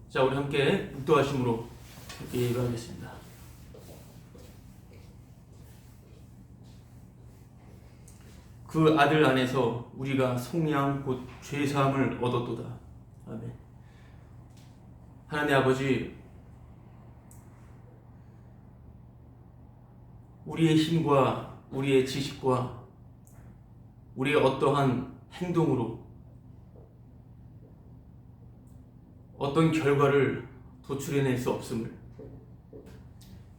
자, 우리 함께 묵도하심으로 기도하겠습니다. 그 아들 안에서 우리가 속량 곧 죄사함을 얻었도다. 아멘. 하나님 아버지, 우리의 힘과 우리의 지식과 우리의 어떠한 행동으로 어떤 결과를 도출해낼 수 없음을,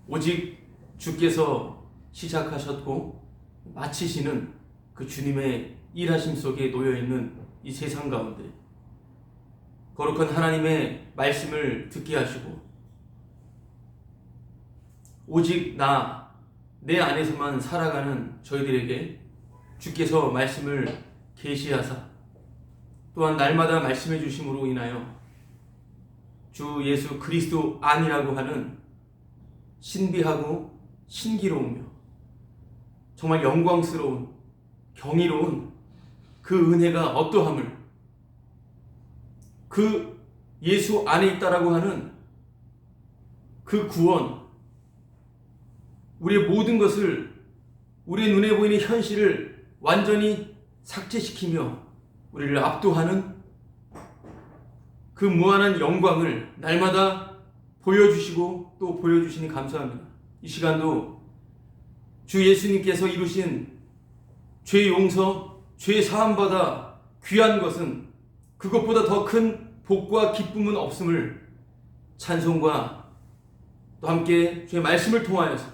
오직 주께서 시작하셨고 마치시는 그 주님의 일하심 속에 놓여있는 이 세상 가운데 거룩한 하나님의 말씀을 듣게 하시고 오직 내 안에서만 살아가는 저희들에게 주께서 말씀을 계시하사 또한 날마다 말씀해 주심으로 인하여 주 예수 그리스도 안이라고 하는 신비하고 신기로우며 정말 영광스러운 경이로운 그 은혜가 어떠함을, 그 예수 안에 있다라고 하는 그 구원, 우리의 모든 것을, 우리의 눈에 보이는 현실을 완전히 삭제시키며 우리를 압도하는 그 무한한 영광을 날마다 보여주시고 또 보여주시니 감사합니다. 이 시간도 주 예수님께서 이루신 죄 용서, 죄 사함받아 귀한 것은 그것보다 더 큰 복과 기쁨은 없음을 찬송과 또 함께 주의 말씀을 통하여서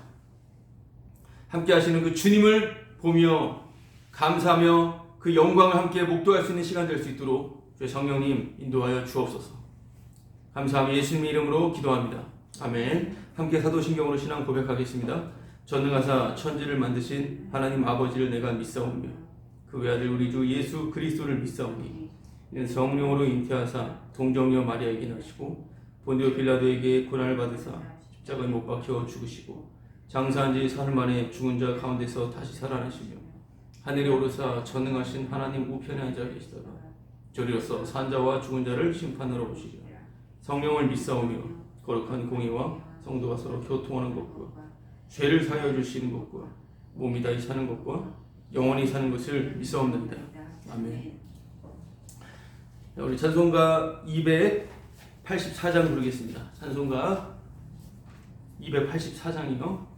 함께 하시는 그 주님을 보며 감사하며 그 영광을 함께 목도할 수 있는 시간 될 수 있도록 주의 성령님 인도하여 주옵소서. 감사하며 예수님의 이름으로 기도합니다. 아멘. 함께 사도신경으로 신앙 고백하겠습니다. 전능하사 천지를 만드신 하나님 아버지를 내가 믿사오며 그 외아들 우리 주 예수 그리스도를 믿사오니 이는 성령으로 잉태하사 동정녀 마리아에게 나시고 본디오 빌라도에게 고난을 받으사 십자가에 못 박혀 죽으시고 장사한 지 사흘 만에 죽은 자 가운데서 다시 살아나시며 하늘에 오르사 전능하신 하나님 우편에 앉아 계시다가 저리로서 산자와 죽은 자를 심판하러 오시리라. 성령을 믿사오며 거룩한 공의와 성도가 서로 교통하는 것과 죄를 사하여 주시는 것과 몸이 다시 사는 것과 영원히 사는 것을 믿사옵나이다. 아멘. 우리 찬송가 284장 부르겠습니다. 찬송가 284장이요.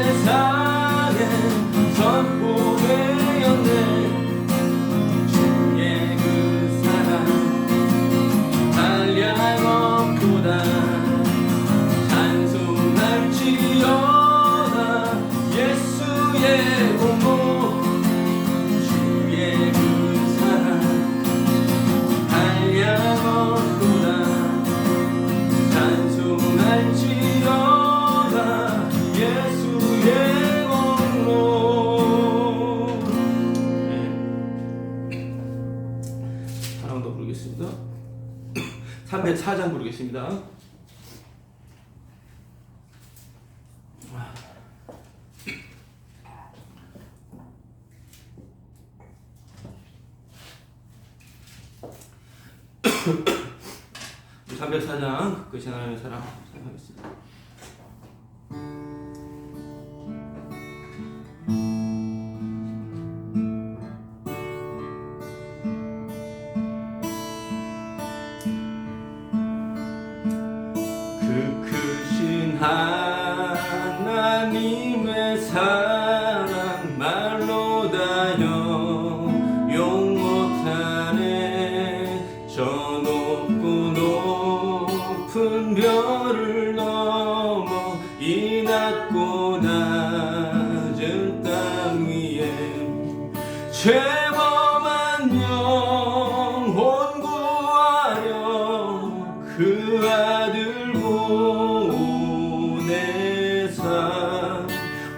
세상에 선포되었네. 주의 그 사랑 한량없도다. 찬송할지어다 예수의 공로. 주의 그 사랑 한량없도다. 찬송할지어다 예수의 공로. 하나 더 부르겠습니다. 304장 부르겠습니다. 우리 304장 끝이 하나님의 사랑 생각하겠습니다. 그 크신 하나님의 사랑 말로 다 용 못하네. 저 높고 높은 별을 넘어 이 낮고 낮은 땅 위에 죄범한 영혼 구하려 그 아들 보내사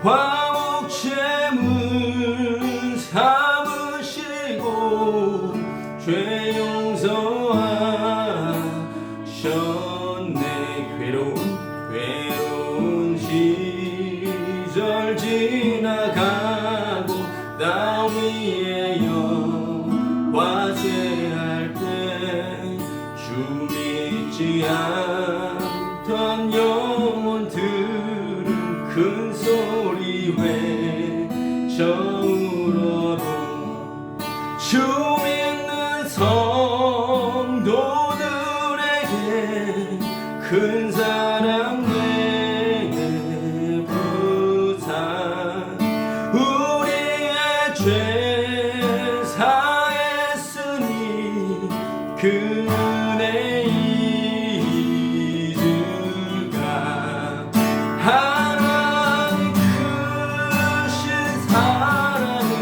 화목제물 삼으시고 죄 용서하셨네. 괴로운 시절 지나가고 땅 위에 화세할 때 주 믿지 않던 영혼들은 큰 소리 외쳐울어도 주 믿는 성도들에게 큰 사랑 베푸사 우리의 죄 사했으니 그 은혜 잊을까. 하나님 크신 사랑을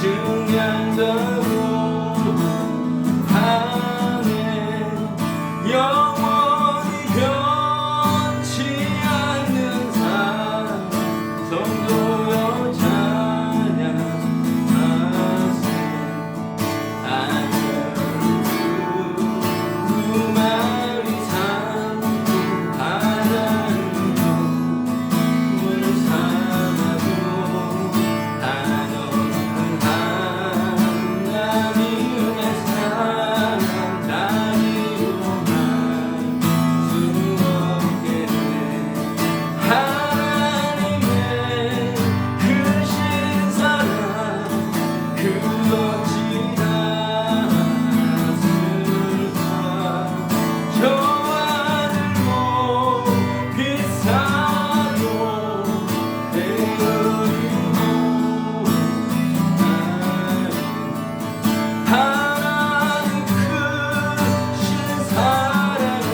증량다고 하네. 영원히 변치 않는 사랑 성도여 찬양하세. 그 말이 삼고 바다를 물 삼아도 한없는 하나님의 사랑 다리로 할 수 없겠네. 하나님의 크신 사랑 그 어찌나 슬퍼. 저 하늘로 비싸도 되어리고 하나님 크신 사랑을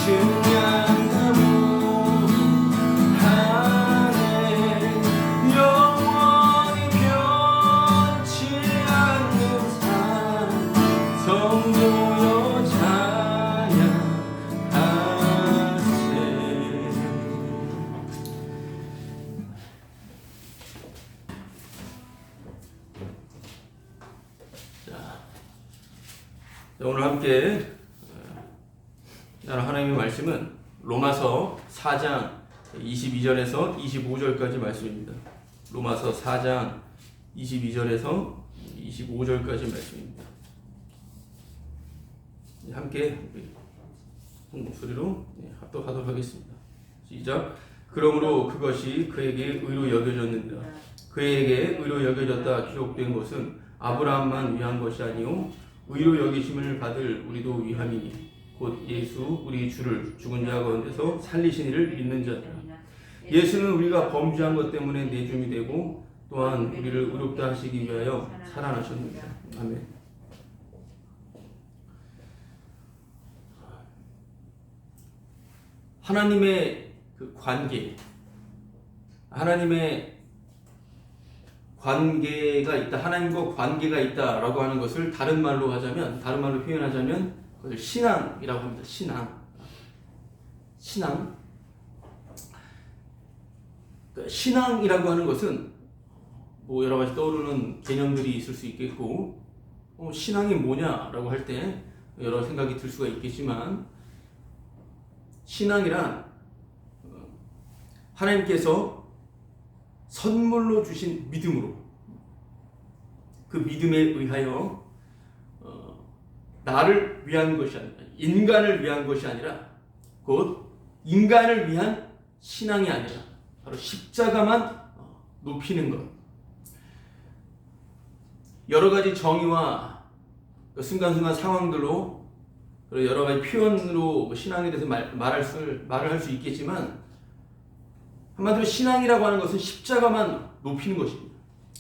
증량하고 하네. 영원히 변치 않는 사랑 성도여 찬양하세. 오늘 함께 나눌 하나님의 말씀은 로마서 4장 22절에서 25절까지 말씀입니다. 로마서 4장 22절에서 25절까지 말씀입니다. 함께 한 목소리로 합독하도록 하겠습니다. 시작. 그러므로 그것이 그에게 의로 여겨졌느니라. 그에게 의로 여겨졌다 기록된 것은 아브라함만 위한 것이 아니요 의로 여기심을 받을 우리도 위함이니 곧 예수 우리 주를 죽은 자 가운데서 살리신 이를 믿는 자라. 예수는 우리가 범죄한 것 때문에 내줌이 되고 또한 우리를 의롭다 하시기 위하여 살아나셨느니라. 아멘. 하나님의 그 관계, 하나님의 관계가 있다, 하나님과 관계가 있다라고 하는 것을 다른 말로 표현하자면 그것을 신앙이라고 합니다. 신앙이라고 하는 것은 뭐 여러 가지 떠오르는 개념들이 있을 수 있겠고, 신앙이 뭐냐라고 할 때 여러 생각이 들 수가 있겠지만, 신앙이란 하나님께서 선물로 주신 믿음으로, 그 믿음에 의하여 나를 위한 것이 아니라, 인간을 위한 것이 아니라 곧 인간을 위한 신앙이 아니라 바로 십자가만 높이는 것. 여러 가지 정의와 순간순간 상황들로 여러 가지 표현으로 신앙에 대해서 말을 할 수 있겠지만, 한마디로 신앙이라고 하는 것은 십자가만 높이는 것입니다.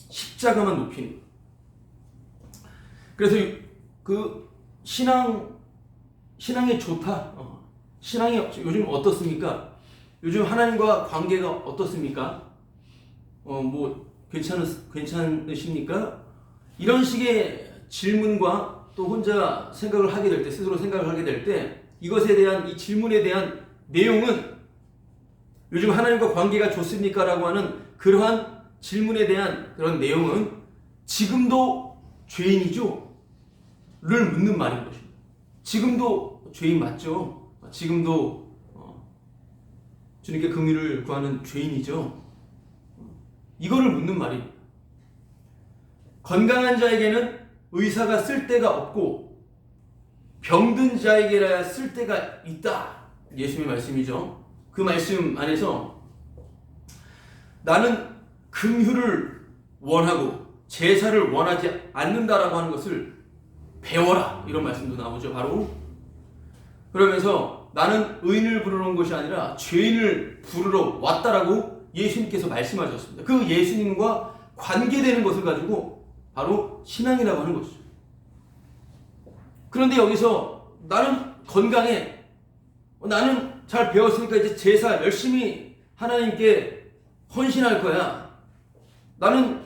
십자가만 높이는 것. 그래서 그 신앙이 좋다. 신앙이 요즘 어떻습니까? 요즘 하나님과 관계가 어떻습니까? 뭐 괜찮으십니까? 이런 식의 질문과 또 혼자 생각을 하게 될 때, 스스로 생각을 하게 될 때, 이것에 대한, 이 질문에 대한 내용은 요즘 하나님과 관계가 좋습니까? 라고 하는 그러한 질문에 대한 그런 내용은 지금도 죄인이죠? 를 묻는 말인 것입니다. 지금도 죄인 맞죠? 지금도 주님께 긍휼을 구하는 죄인이죠? 이거를 묻는 말입니다. 건강한 자에게는 의사가 쓸 데가 없고 병든 자에게라야 쓸 데가 있다. 예수님의 말씀이죠. 그 말씀 안에서 나는 긍휼을 원하고 제사를 원하지 않는다라고 하는 것을 배워라, 이런 말씀도 나오죠. 바로 그러면서 나는 의인을 부르러 온 것이 아니라 죄인을 부르러 왔다라고 예수님께서 말씀하셨습니다. 그 예수님과 관계되는 것을 가지고 바로 신앙이라고 하는 것이죠. 그런데 여기서 나는 건강해, 나는 잘 배웠으니까 이제 제사 열심히 하나님께 헌신할 거야, 나는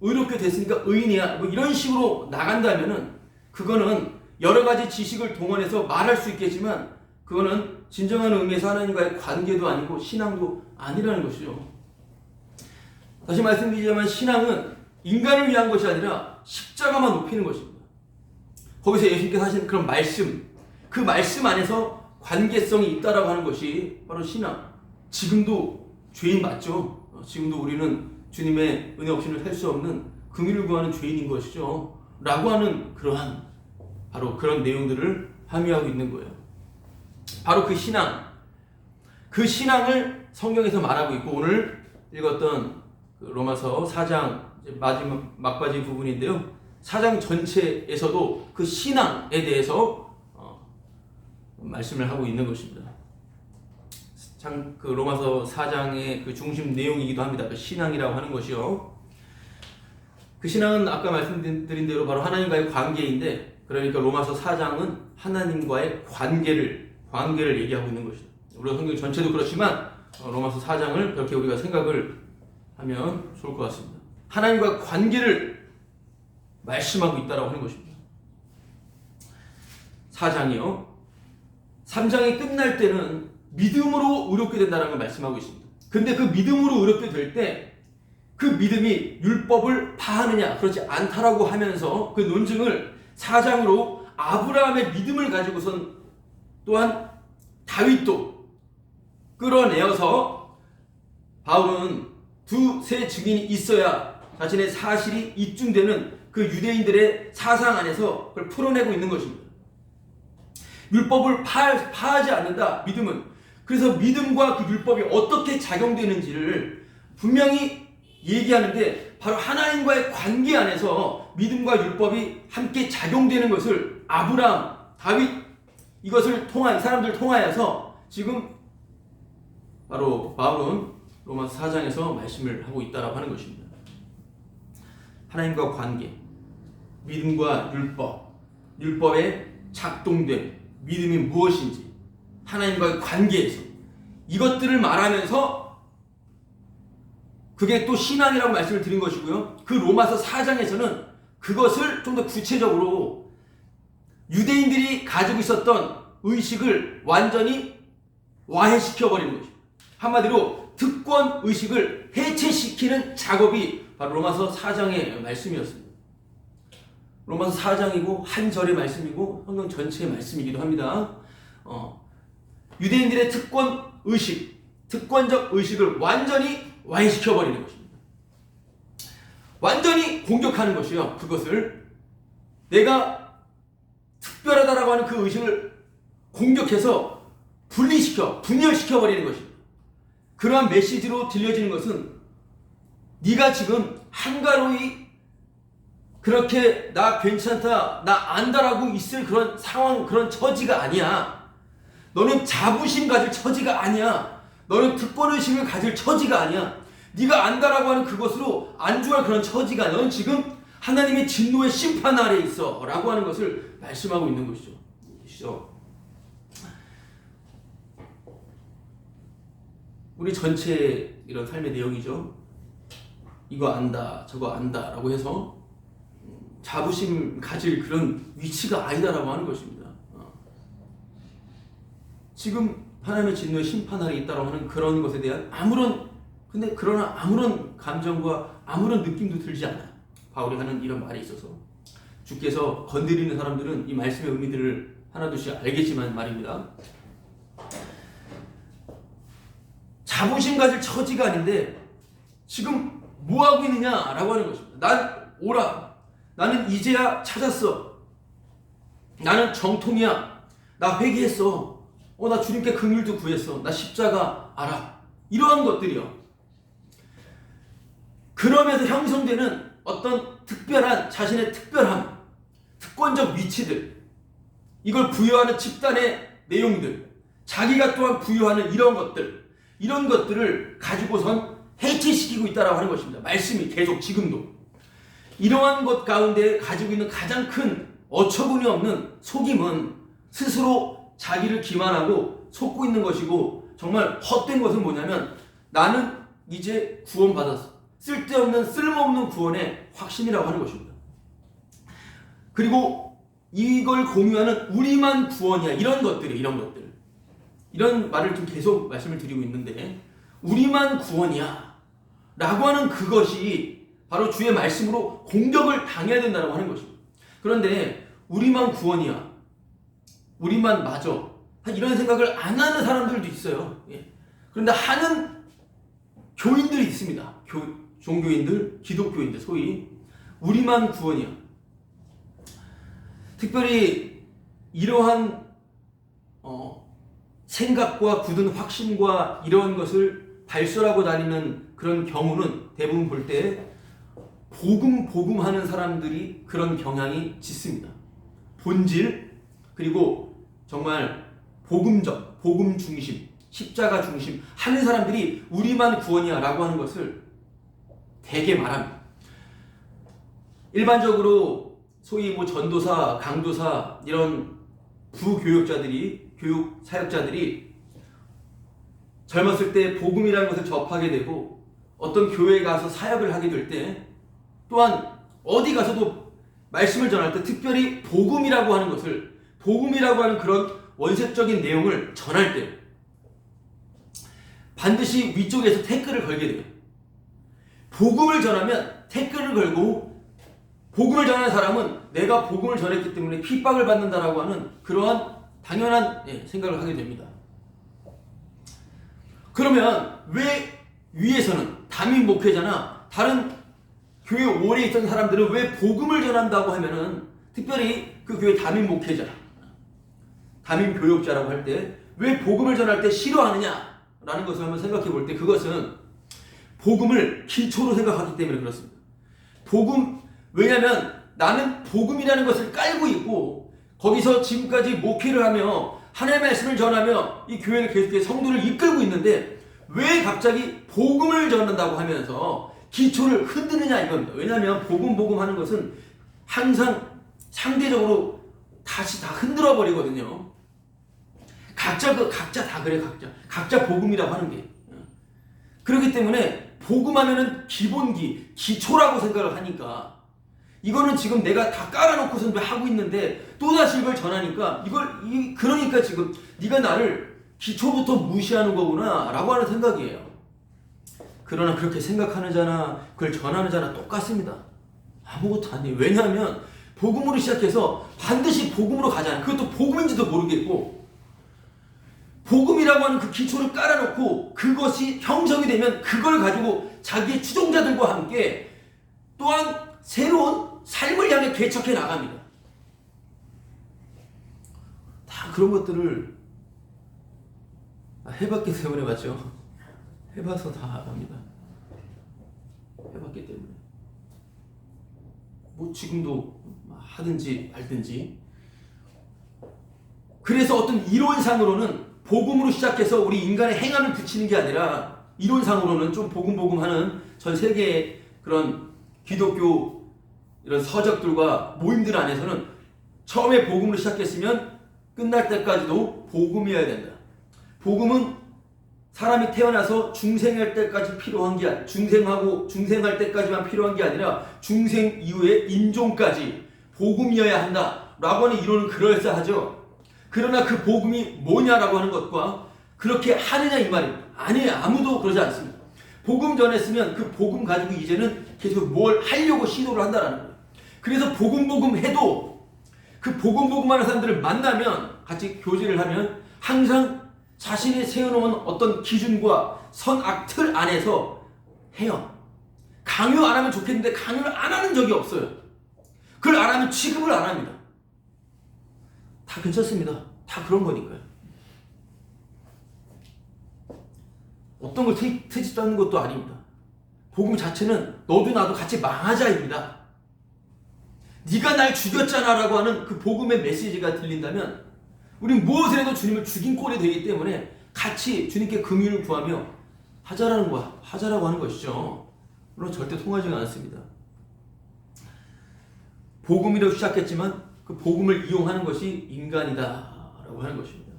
의롭게 됐으니까 의인이야, 뭐 이런 식으로 나간다면은 그거는 여러 가지 지식을 동원해서 말할 수 있겠지만, 그거는 진정한 의미에서 하나님과의 관계도 아니고 신앙도 아니라는 것이죠. 다시 말씀드리자면 신앙은 인간을 위한 것이 아니라 십자가만 높이는 것입니다. 거기서 예수님께서 하신 그런 말씀, 그 말씀 안에서 관계성이 있다라고 하는 것이 바로 신앙. 지금도 죄인 맞죠? 지금도 우리는 주님의 은혜 없이는 살 수 없는 긍휼을 구하는 죄인인 것이죠. 라고 하는 그러한 바로 그런 내용들을 함의하고 있는 거예요. 바로 그 신앙, 그 신앙을 성경에서 말하고 있고, 오늘 읽었던 그 로마서 4장 마지막 막바지 부분인데요, 4장 전체에서도 그 신앙에 대해서 말씀을 하고 있는 것입니다. 참 그 로마서 4장의 그 중심 내용이기도 합니다. 그 신앙이라고 하는 것이요. 그 신앙은 아까 말씀드린 대로 바로 하나님과의 관계인데, 그러니까 로마서 4장은 하나님과의 관계를 얘기하고 있는 것이죠. 물론 성경 전체도 그렇지만 로마서 4장을 그렇게 우리가 생각을 하면 좋을 것 같습니다. 하나님과 관계를 말씀하고 있다라고 하는 것입니다. 4장이요. 3장이 끝날 때는 믿음으로 의롭게 된다는 걸 말씀하고 있습니다. 근데 그 믿음으로 의롭게 될 때 그 믿음이 율법을 파하느냐, 그렇지 않다라고 하면서 그 논증을 4장으로 아브라함의 믿음을 가지고선 또한 다윗도 끌어내어서 바울은 두세 증인이 있어야 자신의 사실이 입증되는 그 유대인들의 사상 안에서 그걸 풀어내고 있는 것입니다. 율법을 파하지 않는다, 믿음은. 그래서 믿음과 그 율법이 어떻게 작용되는지를 분명히 얘기하는데, 바로 하나님과의 관계 안에서 믿음과 율법이 함께 작용되는 것을 아브라함, 다윗, 이것을 통한 사람들 통하여서 지금 바로 바울은 로마서 4장에서 말씀을 하고 있다라고 하는 것입니다. 하나님과 관계, 믿음과 율법의 작동된 믿음이 무엇인지, 하나님과의 관계에서 이것들을 말하면서 그게 또 신앙이라고 말씀을 드린 것이고요. 그 로마서 4장에서는 그것을 좀 더 구체적으로 유대인들이 가지고 있었던 의식을 완전히 와해시켜버리는 것입니다. 한마디로 특권 의식을 해체시키는 작업이 바로 로마서 4장의 말씀이었습니다. 로마서 4장이고 한 절의 말씀이고 성경 전체의 말씀이기도 합니다. 유대인들의 특권 의식, 특권적 의식을 완전히 와해시켜버리는 것입니다. 완전히 공격하는 것이요. 그것을 내가 특별하다라고 하는 그 의식을 공격해서 분열시켜버리는 것입니다. 그러한 메시지로 들려지는 것은 네가 지금 한가로이 그렇게 나 괜찮다, 나 안다라고 있을 그런 상황, 그런 처지가 아니야. 너는 자부심 가질 처지가 아니야. 너는 특권의식을 가질 처지가 아니야. 네가 안다라고 하는 그것으로 안주할 그런 처지가 아니야. 너는 지금 하나님의 진노의 심판 아래에 있어 라고 하는 것을 말씀하고 있는 것이죠. 우리 전체 이런 삶의 내용이죠. 이거 안다, 저거 안다 라고 해서 자부심 가질 그런 위치가 아니다라고 하는 것입니다. 지금 하나님의 진노의 심판 아래에 있다라고 하는 그런 것에 대한 그러나 아무런 감정과 아무런 느낌도 들지 않아요. 바울이 하는 이런 말에 있어서 주께서 건드리는 사람들은 이 말씀의 의미들을 하나둘씩 알겠지만 말입니다. 자부심 가질 처지가 아닌데 지금 뭐 하고 있느냐라고 하는 것입니다. 난 오라. 나는 이제야 찾았어. 나는 정통이야. 나 회개했어. 나 주님께 긍휼도 구했어. 나 십자가 알아. 이러한 것들이요. 그러면서 형성되는 어떤 특별한 자신의 특별함, 특권적 위치들, 이걸 부여하는 집단의 내용들, 자기가 또한 부여하는 이런 것들을 가지고선 해체시키고 있다라고 하는 것입니다. 말씀이 계속 지금도 이러한 것 가운데 가지고 있는 가장 큰 어처구니 없는 속임은 스스로 자기를 기만하고 속고 있는 것이고, 정말 헛된 것은 뭐냐면 나는 이제 구원받았어. 쓸모없는 구원의 확신이라고 하는 것입니다. 그리고 이걸 공유하는 우리만 구원이야. 이런 것들. 이런 말을 좀 계속 말씀을 드리고 있는데, 우리만 구원이야 라고 하는 그것이 바로 주의 말씀으로 공격을 당해야 된다고 하는 것입니다. 그런데 우리만 구원이야, 우리만 맞아, 이런 생각을 안 하는 사람들도 있어요. 그런데 하는 교인들이 있습니다. 종교인들, 기독교인들, 소위 우리만 구원이야. 특별히 이러한 생각과 굳은 확신과 이러한 것을 발설하고 다니는 그런 경우는 대부분 볼 때 복음 하는 사람들이 그런 경향이 짙습니다. 본질, 그리고 정말 복음적, 복음 중심, 십자가 중심 하는 사람들이 우리만 구원이야 라고 하는 것을 되게 말합니다. 일반적으로 소위 전도사, 강도사 이런 부교육자들이, 교육 사역자들이 젊었을 때 복음이라는 것을 접하게 되고 어떤 교회에 가서 사역을 하게 될 때, 또한 어디 가서도 말씀을 전할 때 특별히 복음이라고 하는 것을, 복음이라고 하는 그런 원색적인 내용을 전할 때 반드시 위쪽에서 태클을 걸게 돼요. 복음을 전하면 태클을 걸고, 복음을 전하는 사람은 내가 복음을 전했기 때문에 핍박을 받는다라고 하는 그러한 당연한 생각을 하게 됩니다. 그러면 왜 위에서는 담임 목회자나 다른 교회 오래 있던 사람들은 왜 복음을 전한다고 하면은, 특별히 그 교회 담임 목회자, 담임 교육자라고 할 때 왜 복음을 전할 때 싫어하느냐라는 것을 한번 생각해 볼 때, 그것은 복음을 기초로 생각하기 때문에 그렇습니다. 왜냐하면 나는 복음이라는 것을 깔고 있고 거기서 지금까지 목회를 하며 하나님의 말씀을 전하며 이 교회를 계속해서 성도를 이끌고 있는데, 왜 갑자기 복음을 전한다고 하면서 기초를 흔드느냐 이겁니다. 왜냐하면 복음 하는 것은 항상 상대적으로 다시 다 흔들어 버리거든요. 각자 다 그래. 각자 복음이라고 하는 게. 그렇기 때문에 복음하면은 기초라고 생각을 하니까, 이거는 지금 내가 다 깔아놓고서 하고 있는데 또다시 이걸 전하니까 그러니까 지금 네가 나를 기초부터 무시하는 거구나 라고 하는 생각이에요. 그러나 그렇게 생각하는 자나 그걸 전하는 자나 똑같습니다. 아무것도 아니에요. 왜냐하면 복음으로 시작해서 반드시 복음으로 가잖아요. 그것도 복음인지도 모르겠고, 복음이라고 하는 그 기초를 깔아놓고 그것이 형성이 되면 그걸 가지고 자기의 추종자들과 함께 또한 새로운 삶을 향해 개척해 나갑니다. 다 그런 것들을 해봤기 때문에, 맞죠? 해봐서 다 압니다. 해봤기 때문에. 뭐 지금도 하든지 말든지. 그래서 어떤 이론상으로는 복음으로 시작해서 우리 인간의 행함을 붙이는 게 아니라, 이론상으로는 좀 복음 하는 전 세계의 그런 기독교 이런 서적들과 모임들 안에서는 처음에 복음으로 시작했으면 끝날 때까지도 복음이어야 된다. 복음은 사람이 태어나서 중생할 때까지 필요한 게 아니라, 중생할 때까지만 필요한 게 아니라 중생 이후의 임종까지 복음이어야 한다 라고 하는 이론은 그럴싸하죠. 그러나 그 복음이 뭐냐라고 하는 것과 그렇게 하느냐 이 말입니다. 아니에요. 아무도 그러지 않습니다. 복음 전했으면 그 복음 가지고 이제는 계속 뭘 하려고 시도를 한다라는 거예요. 그래서 복음 해도 그 복음 하는 사람들을 만나면, 같이 교제를 하면 항상 자신이 세워놓은 어떤 기준과 선악 틀 안에서 해요. 강요 안 하면 좋겠는데 강요를 안 하는 적이 없어요. 그걸 안 하면 취급을 안 합니다. 다 괜찮습니다. 다 그런 거니까요. 어떤 걸 트집도 않는 것도 아닙니다. 복음 자체는 너도 나도 같이 망하자입니다. 네가 날 죽였잖아 라고 하는 그 복음의 메시지가 들린다면 우린 무엇을 해도 주님을 죽인 꼴이 되기 때문에 같이 주님께 긍휼을 구하며 하자라고 하는 것이죠. 물론 절대 통하지가 않습니다. 복음이라고 시작했지만 그 복음을 이용하는 것이 인간이다라고 하는 것입니다.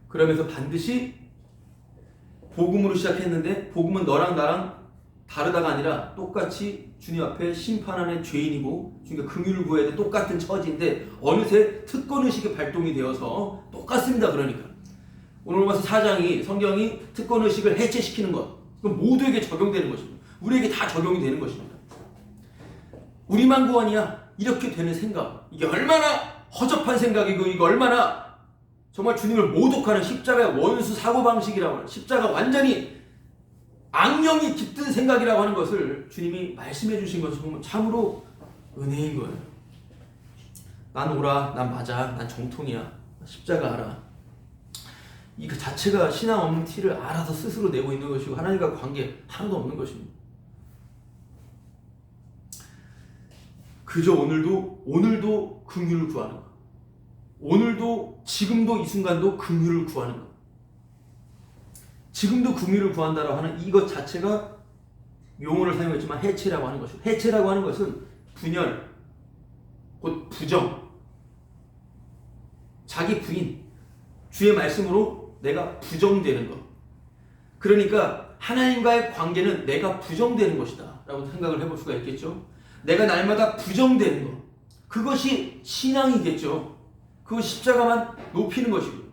그러면서 반드시 복음으로 시작했는데, 복음은 너랑 나랑 다르다가 아니라 똑같이 주님 앞에 심판하는 죄인이고 주님께 긍휼을 구해야 돼 똑같은 처지인데, 어느새 특권의식이 발동이 되어서 똑같습니다. 그러니까 오늘 로마서 4장이 성경이 특권의식을 해체시키는 것, 그건 모두에게 적용되는 것입니다. 우리에게 다 적용이 되는 것입니다. 우리만 구원이야 이렇게 되는 생각, 이게 얼마나 허접한 생각이고, 이게 얼마나 정말 주님을 모독하는 십자가의 원수 사고방식이라고 하는, 십자가 완전히 악령이 깃든 생각이라고 하는 것을 주님이 말씀해 주신 것은 참으로 은혜인 거예요. 난 오라, 난 맞아, 난 정통이야, 십자가 알아. 이 그 자체가 신앙 없는 티를 알아서 스스로 내고 있는 것이고 하나님과 관계 하나도 없는 것입니다. 그저 오늘도 긍휼을 구하는 것. 오늘도 지금도 이 순간도 긍휼을 구하는 것. 지금도 긍휼을 구한다라고 하는 이것 자체가 용어를 사용했지만 해체라고 하는 것이고, 해체라고 하는 것은 분열, 곧 부정, 자기 부인, 주의 말씀으로 내가 부정되는 것. 그러니까 하나님과의 관계는 내가 부정되는 것이다 라고 생각을 해볼 수가 있겠죠. 내가 날마다 부정되는 것, 그것이 신앙이겠죠. 그것이 십자가만 높이는 것이고,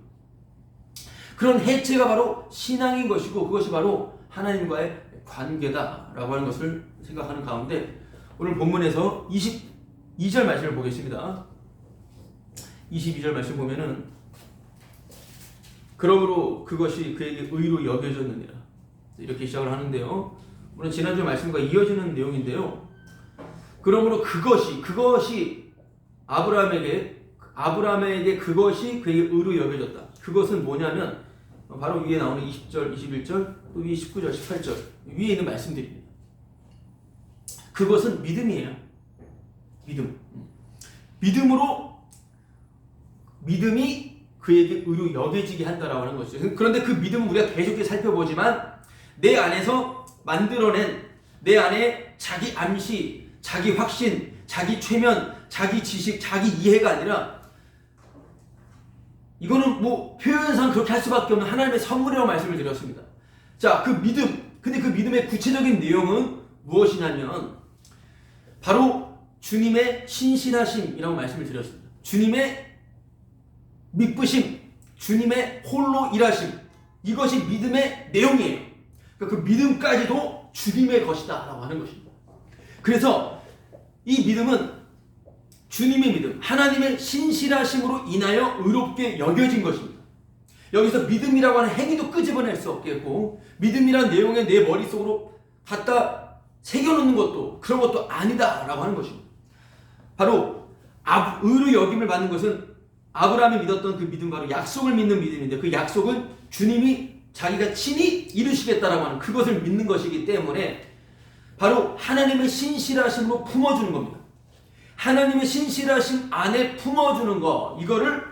그런 해체가 바로 신앙인 것이고, 그것이 바로 하나님과의 관계다라고 하는 것을 생각하는 가운데, 오늘 본문에서 22절 말씀을 보겠습니다. 22절 말씀 보면은, 그러므로 그것이 그에게 의로 여겨졌느니라, 이렇게 시작을 하는데요. 물론 지난주 말씀과 이어지는 내용인데요. 그러므로 그것이 아브라함에게 그것이 그에게 의로 여겨졌다. 그것은 뭐냐면 바로 위에 나오는 20절, 21절, 또 위에 19절, 18절 위에 있는 말씀들입니다. 그것은 믿음이에요. 믿음이 그에게 의로 여겨지게 한다라고 하는 것이죠. 그런데 그 믿음은 우리가 계속해서 살펴보지만 내 안에서 만들어낸 내 안에 자기 암시, 자기 확신, 자기 최면, 자기 지식, 자기 이해가 아니라 이거는 뭐 표현상 그렇게 할 수밖에 없는 하나님의 선물이라고 말씀을 드렸습니다. 자, 그 믿음. 근데 그 믿음의 구체적인 내용은 무엇이냐면 바로 주님의 신실하심이라고 말씀을 드렸습니다. 주님의 믿으심, 주님의 홀로 일하심. 이것이 믿음의 내용이에요. 그러니까 그 믿음까지도 주님의 것이다라고 하는 것입니다. 그래서 이 믿음은 주님의 믿음, 하나님의 신실하심으로 인하여 의롭게 여겨진 것입니다. 여기서 믿음이라고 하는 행위도 끄집어낼 수 없겠고 믿음이라는 내용에 내 머릿속으로 갖다 새겨놓는 것도 그런 것도 아니다라고 하는 것입니다. 바로 의로 여김을 받는 것은 아브라함이 믿었던 그 믿음, 바로 약속을 믿는 믿음인데 그 약속은 주님이 자기가 친히 이루시겠다라고 하는 그것을 믿는 것이기 때문에 바로 하나님의 신실하심으로 품어주는 겁니다. 하나님의 신실하심 안에 품어주는 거, 이거를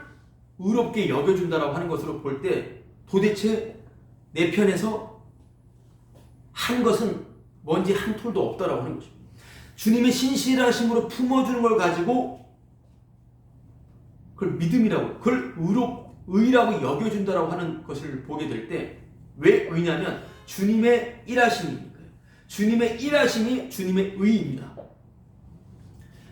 의롭게 여겨준다라고 하는 것으로 볼 때 도대체 내 편에서 한 것은 뭔지 한 톨도 없다라고 하는 것입니다. 주님의 신실하심으로 품어주는 걸 가지고 그걸 믿음이라고, 그걸 의라고 여겨준다라고 하는 것을 보게 될 때 왜 의냐면 주님의 일하심이니까요. 주님의 일하심이 주님의 의입니다.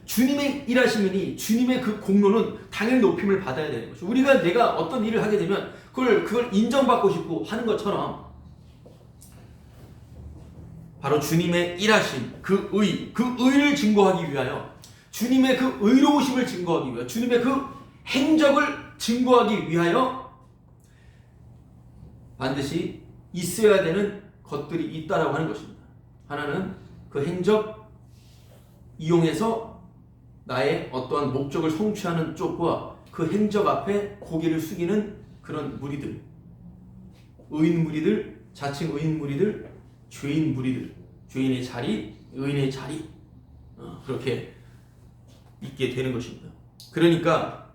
주님의 일하심이니 주님의 그 공로는 당연히 높임을 받아야 되는 것이죠. 우리가 내가 어떤 일을 하게 되면 그걸 인정받고 싶고 하는 것처럼 바로 주님의 일하심, 그 의를 증거하기 위하여 주님의 그 의로우심을 증거하기 위하여 주님의 그 행적을 증거하기 위하여 반드시 있어야 되는 것들이 있다라고 하는 것입니다. 하나는 그 행적 이용해서 나의 어떠한 목적을 성취하는 쪽과 그 행적 앞에 고개를 숙이는 그런 무리들, 의인 무리들, 자칭 의인 무리들, 죄인 무리들, 죄인의 자리, 의인의 자리, 그렇게 있게 되는 것입니다. 그러니까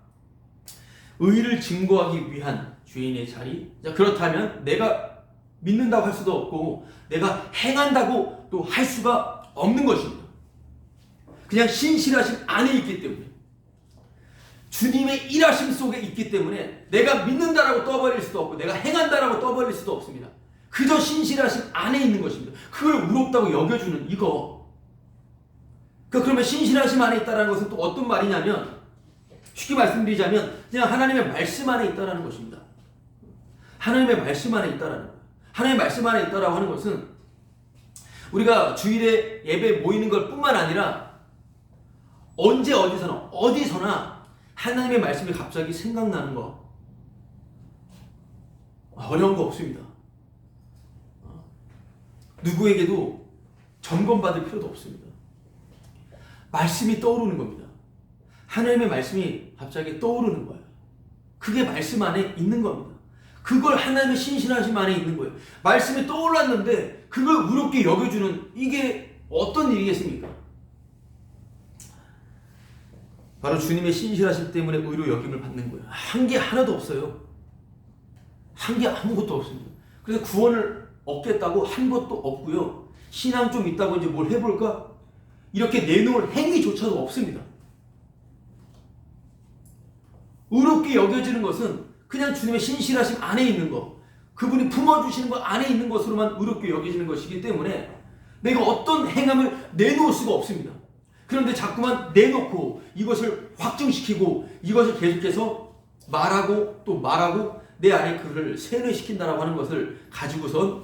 의를 증거하기 위한 죄인의 자리. 자, 그렇다면 내가 믿는다고 할 수도 없고 내가 행한다고 또 할 수가 없는 것입니다. 그냥 신실하심 안에 있기 때문에 주님의 일하심 속에 있기 때문에 내가 믿는다라고 떠버릴 수도 없고 내가 행한다라고 떠버릴 수도 없습니다. 그저 신실하심 안에 있는 것입니다. 그걸 의롭다고 여겨주는 이거. 그러면 신실하심 안에 있다는 것은 또 어떤 말이냐면 쉽게 말씀드리자면 그냥 하나님의 말씀 안에 있다는 것입니다. 하나님의 말씀 안에 있다는 거예요. 하나님의 말씀 안에 있다라고 하는 것은 우리가 주일에 예배 모이는 것 뿐만 아니라 언제 어디서나 하나님의 말씀이 갑자기 생각나는 거 어려운 거 없습니다. 누구에게도 점검받을 필요도 없습니다. 말씀이 떠오르는 겁니다. 하나님의 말씀이 갑자기 떠오르는 거예요. 그게 말씀 안에 있는 겁니다. 그걸 하나님의 신실하심 안에 있는 거예요. 말씀이 떠올랐는데 그걸 의롭게 여겨주는 이게 어떤 일이겠습니까? 바로 주님의 신실하심 때문에 의로 여김을 받는 거예요. 한 게 하나도 없어요. 한 게 아무것도 없습니다. 그래서 구원을 얻겠다고 한 것도 없고요. 신앙 좀 있다고 이제 뭘 해볼까? 이렇게 내놓을 행위조차도 없습니다. 의롭게 여겨지는 것은 그냥 주님의 신실하심 안에 있는 것, 그분이 품어주시는 것 안에 있는 것으로만 의롭게 여겨지는 것이기 때문에 내가 어떤 행함을 내놓을 수가 없습니다. 그런데 자꾸만 내놓고 이것을 확증시키고 이것을 계속해서 말하고 또 말하고 내 안에 그를 세뇌시킨다라고 하는 것을 가지고선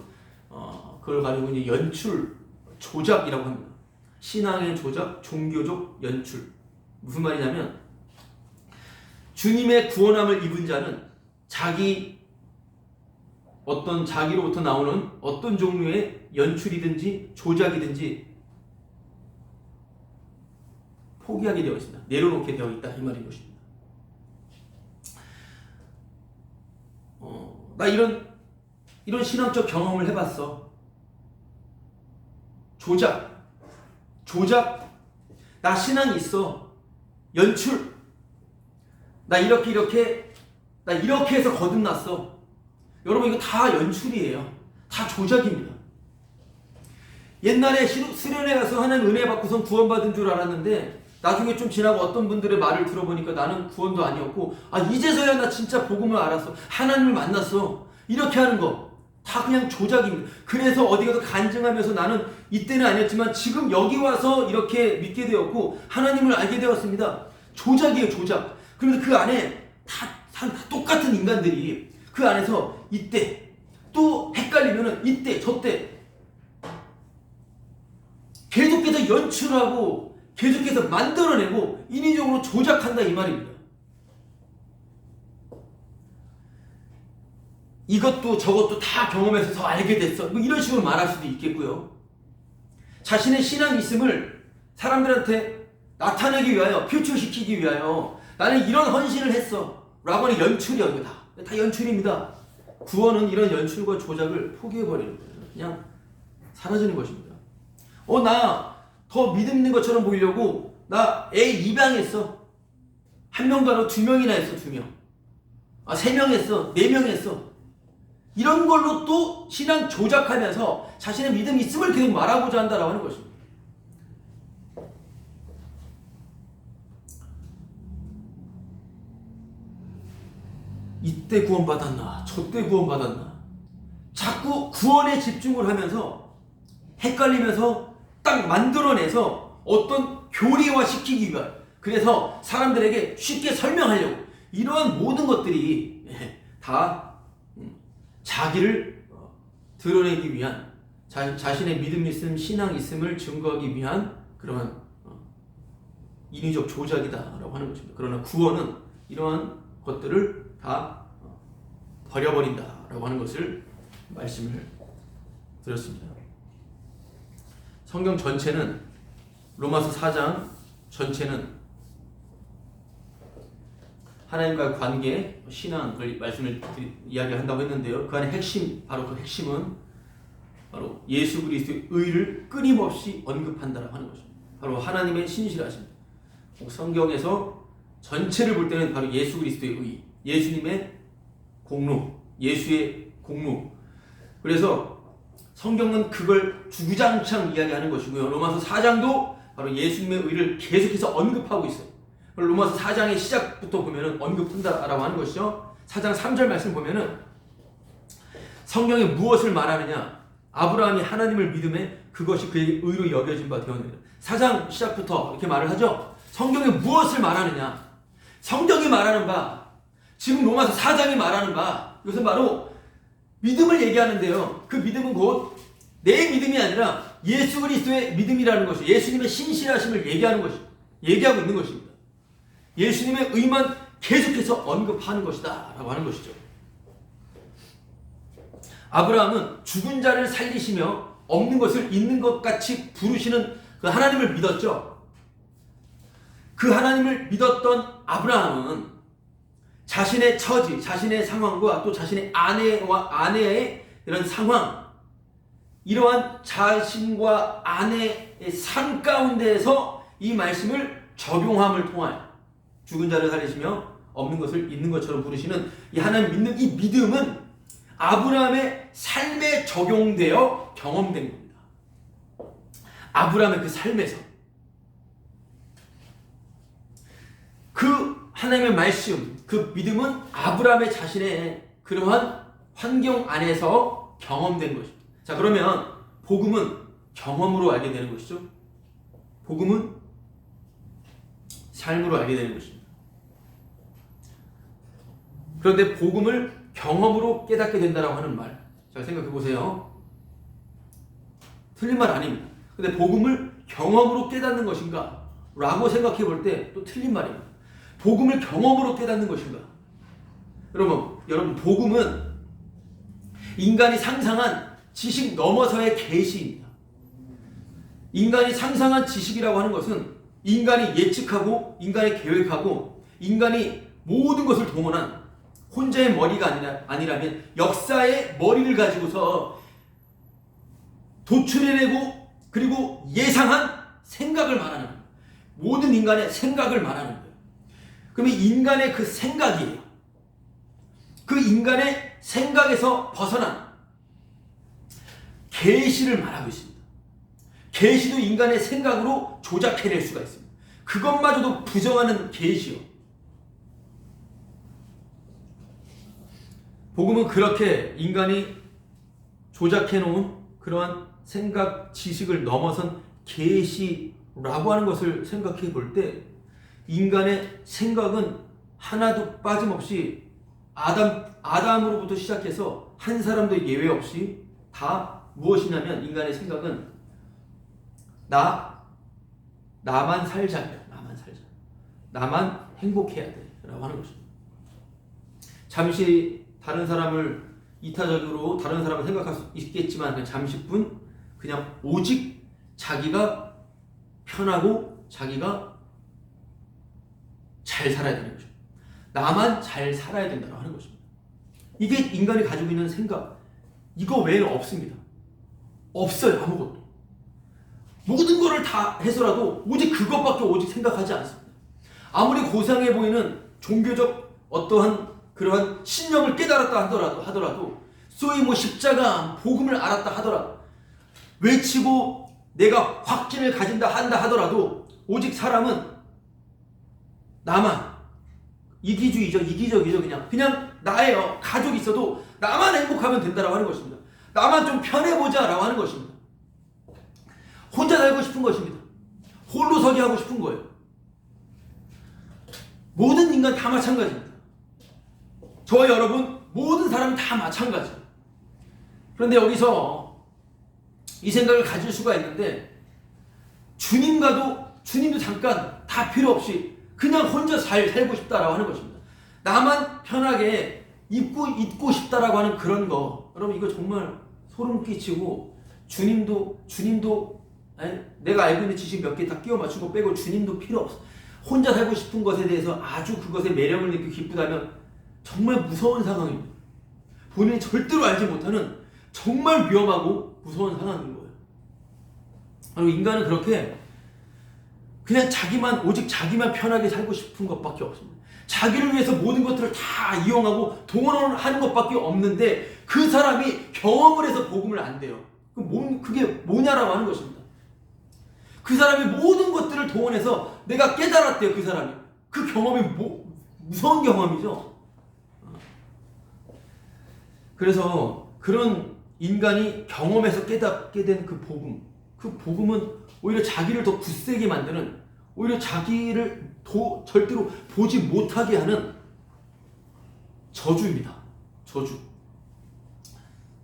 그걸 가지고 이제 연출, 조작이라고 합니다. 신앙의 조작, 종교적 연출. 무슨 말이냐면 주님의 구원함을 입은 자는 자기로부터 나오는 어떤 종류의 연출이든지 조작이든지 포기하게 되어 있습니다. 내려놓게 되어 있다 이 말인 것입니다. 나 이런 신앙적 경험을 해봤어. 조작. 나 신앙이 있어. 연출. 나 이렇게 나 이렇게 해서 거듭났어. 여러분, 이거 다 연출이에요. 다 조작입니다. 옛날에 수련회 가서 하나님 은혜 받고선 구원받은 줄 알았는데 나중에 좀 지나고 어떤 분들의 말을 들어보니까 나는 구원도 아니었고, 이제서야 나 진짜 복음을 알았어. 하나님을 만났어. 이렇게 하는 거 다 그냥 조작입니다. 그래서 어디 가서 간증하면서 나는 이때는 아니었지만 지금 여기 와서 이렇게 믿게 되었고 하나님을 알게 되었습니다. 조작이에요, 조작. 그런데 그 안에 다 똑같은 인간들이 그 안에서 이때 또 헷갈리면은 이때 저때 계속해서 연출하고 계속해서 만들어내고 인위적으로 조작한다 이 말입니다. 이것도 저것도 다 경험해서 더 알게 됐어. 뭐 이런 식으로 말할 수도 있겠고요. 자신의 신앙 있음을 사람들한테 나타내기 위하여, 표출시키기 위하여 나는 이런 헌신을 했어 라고 하는 연출이야. 이거 다 연출입니다. 구원은 이런 연출과 조작을 포기해버리는 거예요. 그냥 사라지는 것입니다. 나 더 믿음 있는 것처럼 보이려고 나 애 입양했어. 한 명도 아니고 2명이나 했어. 2명. 3명 했어. 4명 했어. 이런 걸로 또 신앙 조작하면서 자신의 믿음 있음을 계속 말하고자 한다라고 하는 것입니다. 이때 구원받았나 저때 구원받았나 자꾸 구원에 집중을 하면서 헷갈리면서 딱 만들어내서 어떤 교리화 시키기 위한, 그래서 사람들에게 쉽게 설명하려고 이러한 모든 것들이 다 자기를 드러내기 위한, 자신의 믿음 있음, 신앙 있음을 증거하기 위한 그러한 인위적 조작이다라고 하는 것입니다. 그러나 구원은 이러한 것들을 다 버려버린다라고 하는 것을 말씀을 드렸습니다. 성경 전체는, 로마서 4장 전체는 하나님과의 관계, 신앙을 말씀을 이야기한다고 했는데요. 그 안에 핵심, 바로 그 핵심은 바로 예수 그리스도의 의를 끊임없이 언급한다라고 하는 것입니다. 바로 하나님의 신실하심. 성경에서 전체를 볼 때는 바로 예수 그리스도의 의, 예수님의 공로, 예수의 공로. 그래서 성경은 그걸 주구장창 이야기하는 것이고요. 로마서 4장도 바로 예수님의 의를 계속해서 언급하고 있어요. 로마서 4장의 시작부터 보면은 언급한다라고 하는 것이죠. 4장 3절 말씀 보면은 성경에 무엇을 말하느냐? 아브라함이 하나님을 믿음에 그것이 그에게 의로 여겨진 바 되었느니라. 4장 시작부터 이렇게 말을 하죠. 성경에 무엇을 말하느냐? 성경이 말하는 바, 지금 로마서 4장이 말하는 바, 이것은 바로 믿음을 얘기하는데요. 그 믿음은 곧 내 믿음이 아니라 예수 그리스도의 믿음이라는 것이, 예수님의 신실하심을 얘기하고 있는 것입니다. 예수님의 의만 계속해서 언급하는 것이다 라고 하는 것이죠. 아브라함은 죽은 자를 살리시며 없는 것을 있는 것 같이 부르시는 그 하나님을 믿었죠. 그 하나님을 믿었던 아브라함은 자신의 처지, 자신의 상황과 또 자신의 아내의 이런 상황, 이러한 자신과 아내의 삶 가운데에서 이 말씀을 적용함을 통하여 죽은 자를 살리시며 없는 것을 있는 것처럼 부르시는 이 하나님 믿는 이 믿음은 아브라함의 삶에 적용되어 경험된 겁니다. 아브라함의 그 삶에서 그 하나님의 말씀, 그 믿음은 아브라함의 자신의 그러한 환경 안에서 경험된 것입니다. 자, 그러면 복음은 경험으로 알게 되는 것이죠. 복음은 삶으로 알게 되는 것입니다. 그런데 복음을 경험으로 깨닫게 된다라고 하는 말, 잘 생각해 보세요. 틀린 말 아닙니다. 근데 복음을 경험으로 깨닫는 것인가? 라고 생각해 볼 때 또 틀린 말입니다. 복음을 경험으로 깨닫는 것인가? 여러분, 복음은 인간이 상상한 지식 넘어서의 계시입니다. 인간이 상상한 지식이라고 하는 것은 인간이 예측하고, 인간이 계획하고, 인간이 모든 것을 동원한 혼자의 머리가 아니라면 역사의 머리를 가지고서 도출해내고 그리고 예상한 생각을 말하는 거예요. 모든 인간의 생각을 말하는 거예요. 그러면 인간의 그 생각이에요. 그 인간의 생각에서 벗어난 계시를 말하고 있습니다. 계시도 인간의 생각으로 조작해낼 수가 있습니다. 그것마저도 부정하는 계시요. 복음은 그렇게 인간이 조작해놓은 그러한 생각, 지식을 넘어선 계시라고 하는 것을 생각해 볼 때 인간의 생각은 하나도 빠짐없이 아담으로부터 시작해서 한 사람도 예외 없이 다 무엇이냐면 인간의 생각은 나만 살자. 나만 행복해야 돼. 라고 하는 것입니다. 잠시 다른 사람을 이타적으로 다른 사람을 생각할 수 있겠지만 그냥 잠시뿐 그냥 오직 자기가 편하고 자기가 잘 살아야 되는 거죠. 나만 잘 살아야 된다고 하는 것입니다. 이게 인간이 가지고 있는 생각. 이거 외에는 없습니다. 없어요. 아무것도. 모든 것을 다 해서라도 오직 그것밖에 오직 생각하지 않습니다. 아무리 고상해 보이는 종교적 어떠한 그러한 신념을 깨달았다 하더라도 소위 십자가 복음을 알았다 하더라도 외치고 내가 확신을 가진다 한다 하더라도 오직 사람은 나만 이기적이죠. 그냥 나예요. 가족이 있어도 나만 행복하면 된다라고 하는 것입니다. 나만 좀 편해보자라고 하는 것입니다. 혼자 살고 싶은 것입니다. 홀로 서기 하고 싶은 거예요. 모든 인간 다 마찬가지입니다. 저와 여러분 모든 사람 다 마찬가지. 그런데 여기서 이 생각을 가질 수가 있는데 주님도 잠깐 다 필요 없이 그냥 혼자 잘 살고 싶다라고 하는 것입니다. 나만 편하게 있고 싶다라고 하는 그런 거. 여러분 이거 정말 소름 끼치고 주님도 내가 알고 있는 지식 몇 개 다 끼워 맞추고 빼고 주님도 필요 없어. 혼자 살고 싶은 것에 대해서 아주 그것의 매력을 느끼고 기쁘다면 정말 무서운 상황입니다. 본인이 절대로 알지 못하는 정말 위험하고 무서운 상황인 거예요. 그리고 인간은 그렇게 그냥 오직 자기만 편하게 살고 싶은 것밖에 없습니다. 자기를 위해서 모든 것들을 다 이용하고 동원하는 것밖에 없는데 그 사람이 경험을 해서 복음을 안 돼요. 그게 뭐냐라고 하는 것입니다. 그 사람이 모든 것들을 동원해서 내가 깨달았대요. 그 사람이. 그 경험이 무서운 경험이죠. 그래서 그런 인간이 경험해서 깨닫게 된 그 복음은 오히려 자기를 더 굳세게 만드는, 오히려 자기를 절대로 보지 못하게 하는 저주입니다. 저주.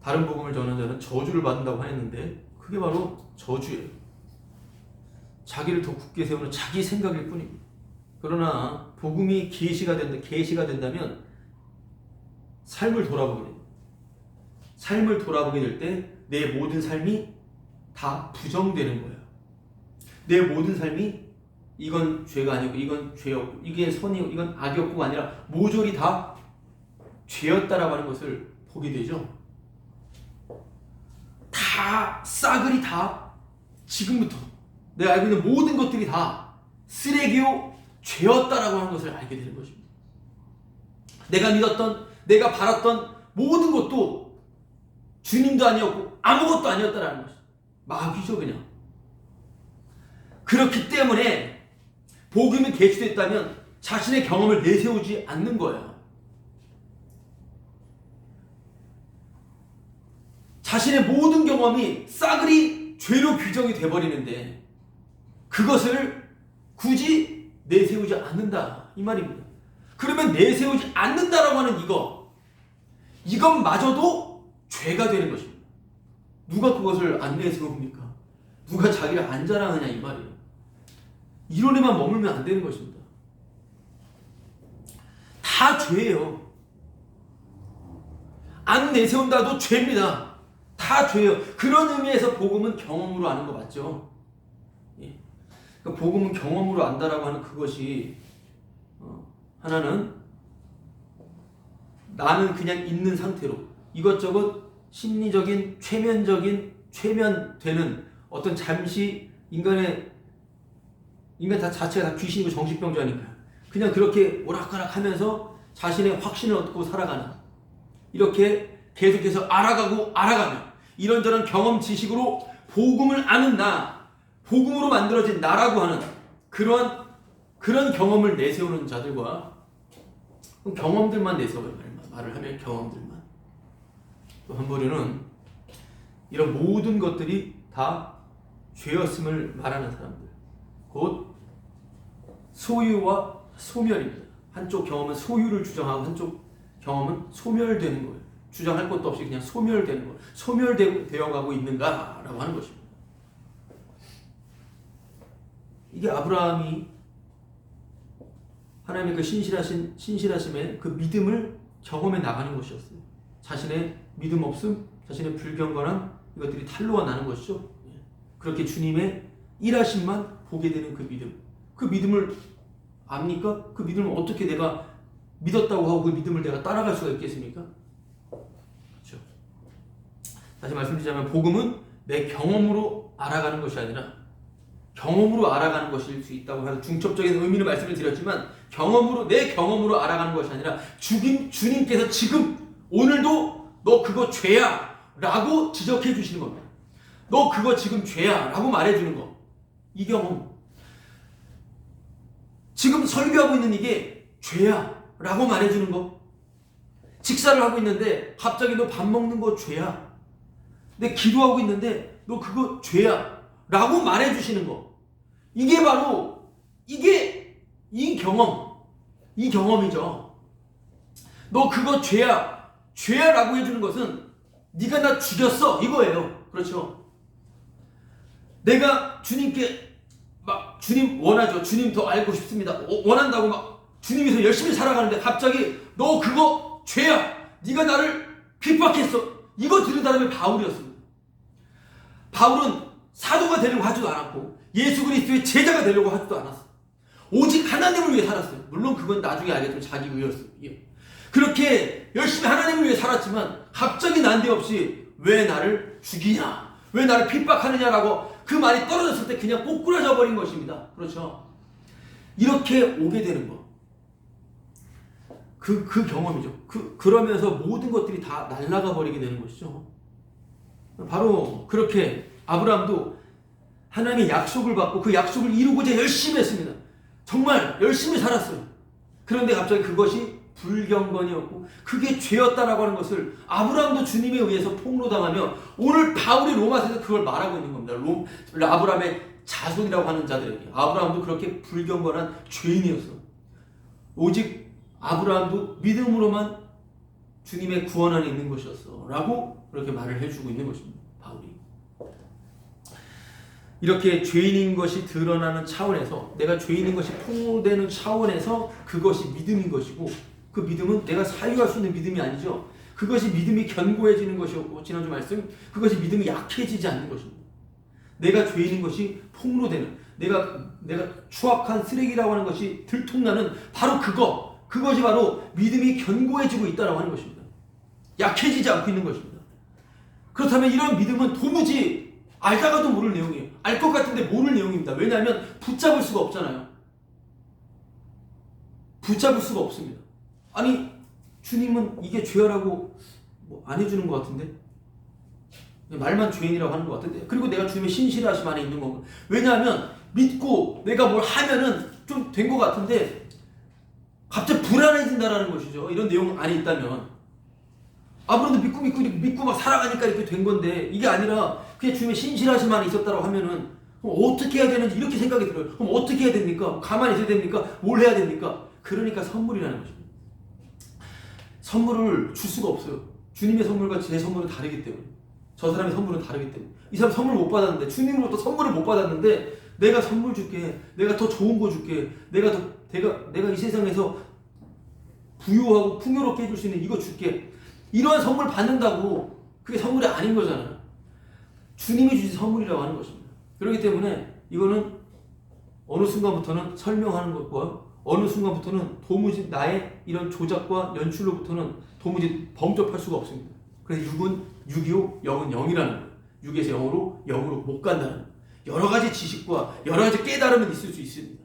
다른 복음을 전하는 자는 저주를 받는다고 했는데 그게 바로 저주예요. 자기를 더 굳게 세우는 자기 생각일 뿐입니다. 그러나 복음이 계시가 된다면 삶을 돌아보게 됩니다. 삶을 돌아보게 될 때 내 모든 삶이 다 부정되는 거예요. 내 모든 삶이 이건 죄가 아니고 이건 죄였고 이게 선이고 이건 악이었고가 아니라 모조리 다 죄였다라고 하는 것을 보게 되죠. 다 싸그리 다 지금부터 내가 알고 있는 모든 것들이 다 쓰레기요 죄였다라고 하는 것을 알게 되는 것입니다. 내가 믿었던, 내가 바랐던 모든 것도 주님도 아니었고 아무것도 아니었다라는 것이죠. 마귀죠 그냥. 그렇기 때문에 복음이 계시됐다면 자신의 경험을 내세우지 않는 거예요. 자신의 모든 경험이 싸그리 죄로 규정이 돼버리는데 그것을 굳이 내세우지 않는다 이 말입니다. 그러면 내세우지 않는다라고 하는 이것마저도 죄가 되는 것입니다. 누가 그것을 안 내세웁니까? 누가 자기를 안 자랑하냐 이 말이에요. 이론에만 머물면 안 되는 것입니다. 다 죄예요. 안 내세운다도 죄입니다. 다 죄예요. 그런 의미에서 복음은 경험으로 아는 거 맞죠? 예. 그러니까 복음은 경험으로 안다라고 하는 그것이 하나는 나는 그냥 있는 상태로 이것저것 심리적인 최면되는 어떤 잠시 인간 자체가 다 귀신이고 정신병자니까요. 그냥 그렇게 오락가락 하면서 자신의 확신을 얻고 살아가는 이렇게 계속해서 알아가면 이런저런 경험 지식으로 복음을 아는 나, 복음으로 만들어진 나라고 하는 그런 경험을 내세우는 자들과 경험들만 내세워요. 말을 하면 경험들만. 또 한 부류는 이런 모든 것들이 다 죄였음을 말하는 사람들. 곧 소유와 소멸입니다. 한쪽 경험은 소유를 주장하고 한쪽 경험은 소멸되는 거예요. 주장할 것도 없이 그냥 소멸되는 거예요. 소멸되어 가고 있는가라고 하는 것입니다. 이게 아브라함이 하나님의 그 신실하심의 그 믿음을 경험해 나가는 것이었어요. 자신의 믿음 없음, 자신의 불경건함, 이것들이 탄로가 나는 것이죠. 그렇게 주님의 일하심만 보게 되는 그 믿음. 그 믿음을 압니까? 그 믿음을 어떻게 내가 믿었다고 하고 그 믿음을 내가 따라갈 수가 있겠습니까? 그렇죠. 다시 말씀드리자면 복음은 내 경험으로 알아가는 것이 아니라 경험으로 알아가는 것일 수 있다고 하는 중첩적인 의미를 말씀을 드렸지만 내 경험으로 알아가는 것이 아니라 주님께서 지금 오늘도 너 그거 죄야 라고 지적해 주시는 겁니다. 너 그거 지금 죄야 라고 말해 주는 거. 이 경험. 지금 설교하고 있는 이게 죄야 라고 말해 주는 거. 식사를 하고 있는데 갑자기 너 밥 먹는 거 죄야. 내 기도하고 있는데 너 그거 죄야 라고 말해 주시는 거. 이게 바로 이 경험이죠. 너 그거 죄야 라고 해주는 것은 네가 나 죽였어 이거예요. 그렇죠. 내가 주님께 막 주님 원하죠. 주님 더 알고 싶습니다. 원한다고 막 주님께서 열심히 살아가는데 갑자기 너 그거 죄야. 네가 나를 핍박했어. 이거 들은 사람이 바울이었습니다. 바울은 사도가 되려고 하지도 않았고 예수 그리스도의 제자가 되려고 하지도 않았어. 오직 하나님을 위해 살았어요. 물론 그건 나중에 알겠지만 자기 의였어요. 그렇게 열심히 하나님을 위해 살았지만 갑자기 난데없이 왜 나를 죽이냐, 왜 나를 핍박하느냐라고 그 말이 떨어졌을 때 그냥 꼬꾸라져 버린 것입니다. 그렇죠. 이렇게 오게 되는 거. 그 경험이죠. 그러면서 모든 것들이 다 날아가 버리게 되는 것이죠. 바로 그렇게 아브라함도 하나님의 약속을 받고 그 약속을 이루고자 열심히 했습니다. 정말 열심히 살았어요. 그런데 갑자기 그것이 불경건이었고 그게 죄였다라고 하는 것을 아브라함도 주님에 의해서 폭로당하며 오늘 바울이 로마서에서 그걸 말하고 있는 겁니다. 아브라함의 자손이라고 하는 자들에게 아브라함도 그렇게 불경건한 죄인이었어. 오직 아브라함도 믿음으로만 주님의 구원 안에 있는 것이었어 라고 그렇게 말을 해주고 있는 것입니다. 바울이 이렇게 죄인인 것이 드러나는 차원에서 내가 죄인인 것이 폭로되는 차원에서 그것이 믿음인 것이고 그 믿음은 내가 사유할 수 있는 믿음이 아니죠. 그것이 믿음이 견고해지는 것이었고 지난주 말씀 그것이 믿음이 약해지지 않는 것입니다. 내가 죄인인 것이 폭로되는 내가 추악한 쓰레기라고 하는 것이 들통나는 바로 그것이 바로 믿음이 견고해지고 있다라고 하는 것입니다. 약해지지 않고 있는 것입니다. 그렇다면 이런 믿음은 도무지 알다가도 모를 내용이에요. 알 것 같은데 모를 내용입니다. 왜냐하면 붙잡을 수가 없잖아요. 붙잡을 수가 없습니다. 아니 주님은 이게 죄라고 안 해주는 것 같은데 말만 죄인이라고 하는 것 같은데 그리고 내가 주님의 신실하심 안에 있는 건가. 왜냐하면 믿고 내가 뭘 하면은 좀 된 것 같은데 갑자기 불안해진다라는 것이죠. 이런 내용 안에 있다면 아브라함도 믿고 막 살아가니까 이렇게 된 건데 이게 아니라 그냥 주님의 신실하심 안에 있었다고 하면은 그럼 어떻게 해야 되는지 이렇게 생각이 들어요. 그럼 어떻게 해야 됩니까? 가만히 있어야 됩니까? 뭘 해야 됩니까? 그러니까 선물이라는 것입니다. 선물을 줄 수가 없어요. 주님의 선물과 제 선물은 다르기 때문에 저 사람의 선물은 다르기 때문에 이 사람 선물 못 받았는데 주님으로부터 선물을 못 받았는데 내가 선물 줄게. 내가 더 좋은 거 줄게. 내가 이 세상에서 부유하고 풍요롭게 해줄 수 있는 이거 줄게. 이러한 선물 받는다고 그게 선물이 아닌 거잖아요. 주님이 주신 선물이라고 하는 것입니다. 그렇기 때문에 이거는 어느 순간부터는 설명하는 것과 어느 순간부터는 도무지 나의 이런 조작과 연출로부터는 도무지 범접할 수가 없습니다. 그래서 6은 6이요, 0은 0이라는 거예요. 6에서 0으로 못 간다는 거예요. 여러 가지 지식과 여러 가지 깨달음은 있을 수 있습니다.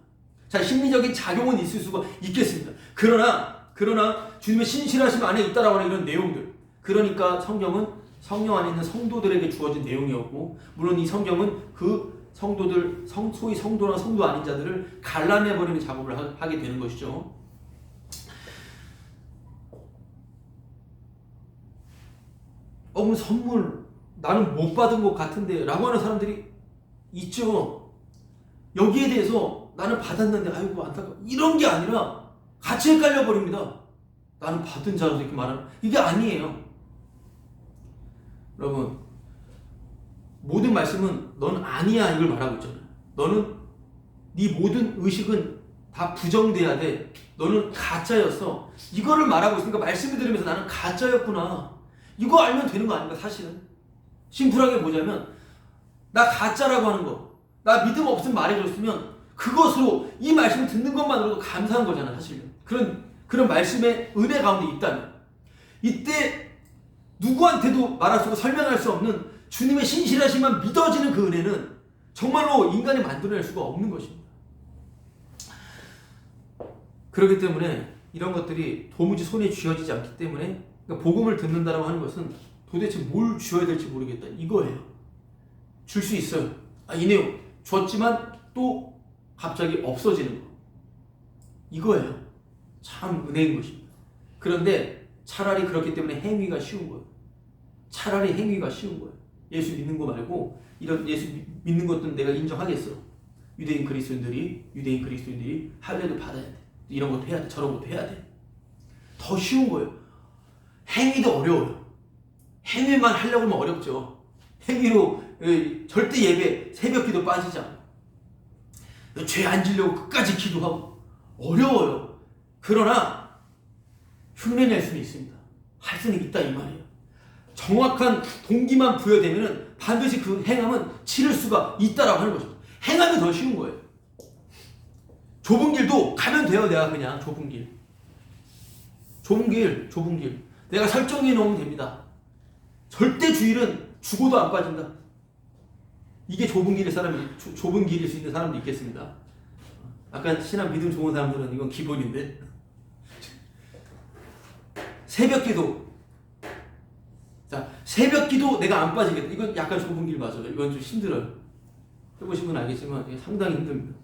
자, 심리적인 작용은 있을 수가 있겠습니다. 그러나 주님의 신실하심 안에 있다라고 하는 이런 내용들, 그러니까 성경은 성령 안에 있는 성도들에게 주어진 내용이었고, 물론 이 성경은 그 성도들, 소위 성도나 성도 아닌 자들을 갈라내버리는 작업을 하게 되는 것이죠. 그럼 선물 나는 못 받은 것 같은데 라고 하는 사람들이 있죠. 여기에 대해서 나는 받았는데 아이고 안타까워, 이런 게 아니라 같이 헷갈려 버립니다. 나는 받은 자로서 이렇게 말하는, 이게 아니에요. 여러분, 모든 말씀은 넌 아니야 이걸 말하고 있잖아요. 너는 네 모든 의식은 다 부정돼야 돼. 너는 가짜였어. 이거를 말하고 있으니까 말씀을 들으면서 나는 가짜였구나, 이거 알면 되는 거 아닌가. 사실은 심플하게 보자면 나 가짜라고 하는 거, 나 믿음 없음 말해줬으면 그것으로 이 말씀을 듣는 것만으로도 감사한 거잖아. 사실은 그런 말씀의 은혜 가운데 있다면, 이때 누구한테도 말할 수 없고 설명할 수 없는 주님의 신실하심만 믿어지는 그 은혜는 정말로 인간이 만들어낼 수가 없는 것입니다. 그렇기 때문에 이런 것들이 도무지 손에 쥐어지지 않기 때문에, 그러니까 복음을 듣는다라고 하는 것은 도대체 뭘 주어야 될지 모르겠다 이거예요. 줄 수 있어요. 이 내용 줬지만 또 갑자기 없어지는 거, 이거예요. 참 은혜인 것입니다. 그런데 차라리 그렇기 때문에 행위가 쉬운 거예요. 차라리 행위가 쉬운 거예요. 예수 믿는 거 말고 이런 예수 믿는 것도 내가 인정하겠어. 유대인 그리스도인들이 할례도 받아야 돼. 이런 것도 해야 돼. 저런 것도 해야 돼. 더 쉬운 거예요. 행위도 어려워요. 행위만 하려고 하면 어렵죠. 행위로 절대 예배, 새벽기도 빠지지 않고 죄 안 지려고 끝까지 기도하고 어려워요. 그러나 흉내낼 수는 있습니다. 할 수는 있다 이 말이에요. 정확한 동기만 부여되면 반드시 그 행함은 치를 수가 있다라고 하는 것입니다. 행하면 더 쉬운 거예요. 좁은 길도 가면 돼요. 내가 그냥 좁은 길 내가 설정해 놓으면 됩니다. 절대 주일은 죽어도 안 빠진다. 이게 좁은 길일 수 있는 사람도 있겠습니다. 약간 신앙 믿음 좋은 사람들은 이건 기본인데, 새벽기도 내가 안 빠지겠다. 이건 약간 좁은 길 맞아요. 이건 좀 힘들어요. 해보신 분 알겠지만 상당히 힘듭니다.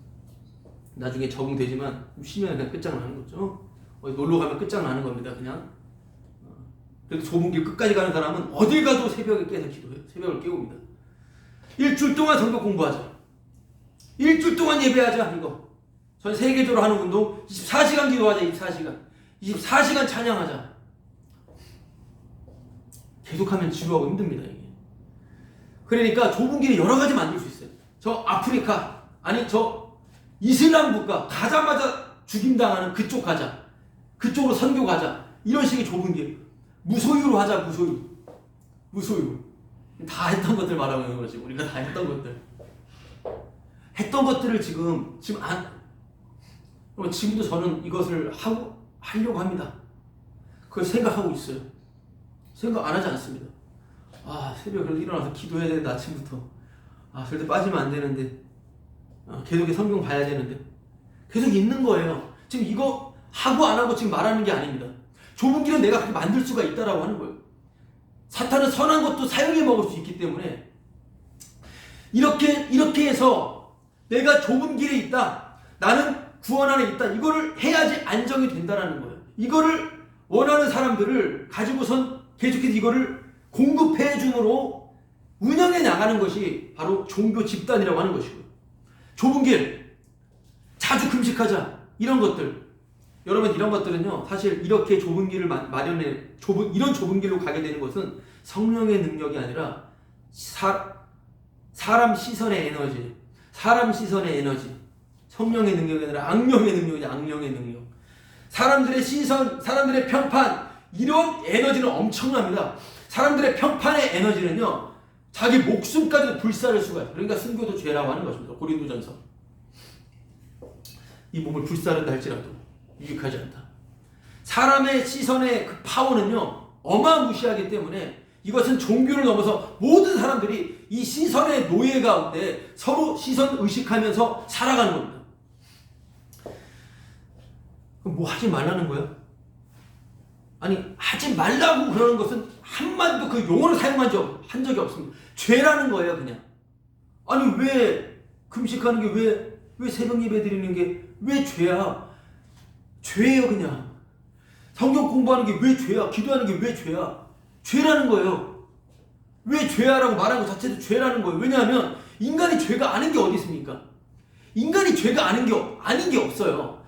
나중에 적응되지만 쉬면 그냥 끝장나는 거죠. 어디 놀러 가면 끝장나는 겁니다. 그냥. 그래도 좁은 길 끝까지 가는 사람은 어딜 가도 새벽에 깨서 기도해요. 새벽을 깨웁니다. 일주일 동안 성경 공부하자. 일주일 동안 예배하자. 이거. 전 세계적으로 하는 운동 24시간 기도하자. 24시간 찬양하자. 계속하면 지루하고 힘듭니다. 이게. 그러니까 좁은 길에 여러 가지 만들 수 있어요. 저 아프리카, 아니 저 이슬람 국가 가자마자 죽임당하는 그쪽 가자. 그쪽으로 선교 가자. 이런 식의 좁은 길. 무소유로 하자. 무소유. 다 했던 것들 말하고 있는 거지. 우리가 다 했던 것들. 했던 것들을 지금도 저는 이것을 하려고 합니다. 그걸 생각하고 있어요. 생각 안 하지 않습니다. 새벽에 일어나서 기도해야 되는데 아침부터. 절대 빠지면 안 되는데. 계속 성경 봐야 되는데. 계속 있는 거예요. 지금 이거 하고 안 하고 지금 말하는 게 아닙니다. 좁은 길은 내가 그렇게 만들 수가 있다라고 하는 거예요. 사탄은 선한 것도 사용해 먹을 수 있기 때문에 이렇게 해서 내가 좁은 길에 있다. 나는 구원 안에 있다. 이거를 해야지 안정이 된다라는 거예요. 이거를 원하는 사람들을 가지고선 계속해서 이거를 공급해 줌으로 운영해 나가는 것이 바로 종교 집단이라고 하는 것이고요. 좁은 길, 자주 금식하자. 이런 것들. 여러분, 이런 것들은요, 사실 이렇게 좁은 길을 이런 좁은 길로 가게 되는 것은 성령의 능력이 아니라 사람 시선의 에너지, 성령의 능력이 아니라 악령의 능력이죠. 악령의 능력. 사람들의 시선, 사람들의 평판, 이런 에너지는 엄청납니다. 사람들의 평판의 에너지는요, 자기 목숨까지도 불사를 수가 있어요. 그러니까 순교도 죄라고 하는 것입니다. 고린도전서. 이 몸을 불사른다 할지라도 유익하지 않다. 사람의 시선의 그 파워는요, 어마무시하기 때문에 이것은 종교를 넘어서 모든 사람들이 이 시선의 노예 가운데 서로 시선 의식하면서 살아가는 겁니다. 그럼 뭐 하지 말라는 거야? 아니, 하지 말라고 그러는 것은 한마디도 그 용어를 한 적이 없습니다. 죄라는 거예요, 그냥. 아니, 왜 금식하는 게 왜 새벽 예배 드리는 게 왜 죄야? 죄예요, 그냥. 성경 공부하는 게 왜 죄야? 기도하는 게 왜 죄야? 죄라는 거예요. 왜 죄야라고 말하는 것 자체도 죄라는 거예요. 왜냐하면 인간이 죄가 아닌 게 어디 있습니까? 인간이 죄가 아닌 게 없어요.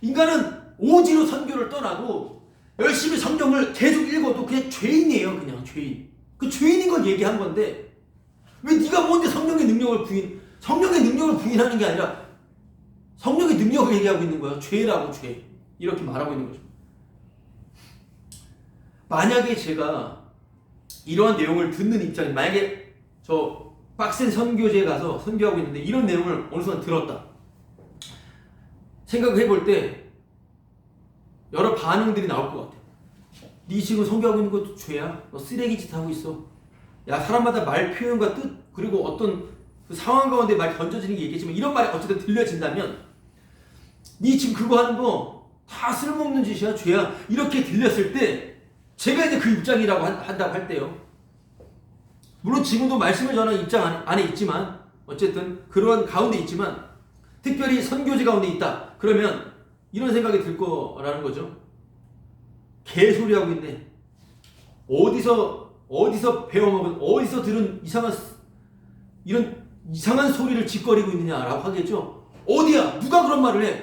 인간은 오지로 선교를 떠나고 열심히 성경을 계속 읽어도 그냥 죄인이에요. 그냥 죄인. 그 죄인인 걸 얘기한 건데 왜 네가 뭔데 성령의 능력을 부인하는 게 아니라 성령의 능력을 얘기하고 있는 거예요. 죄라고 죄. 이렇게 말하고 있는 거죠. 만약에 제가 이러한 내용을 듣는 입장이 만약에 저 빡센 선교제에 가서 선교하고 있는데 이런 내용을 어느 순간 들었다. 생각을 해볼 때 여러 반응들이 나올 것 같아요. 네 지금 선교하고 있는 것도 죄야. 너 쓰레기 짓 하고 있어. 야, 사람마다 말 표현과 뜻 그리고 어떤 그 상황 가운데 말이 던져지는 게 있겠지만 이런 말이 어쨌든 들려진다면 네 지금 그거 하는 거 다 쓸모없는 짓이야. 죄야. 이렇게 들렸을 때 제가 이제 그 입장이라고 한다고 할 때요. 물론 지금도 말씀을 전하는 입장 안에 있지만 어쨌든 그러한 가운데 있지만 특별히 선교지 가운데 있다. 그러면 이런 생각이 들 거라는 거죠. 개소리하고 있네. 어디서 배워먹은 어디서 들은 이런 이상한 소리를 짓거리고 있느냐라고 하겠죠. 어디야? 누가 그런 말을 해?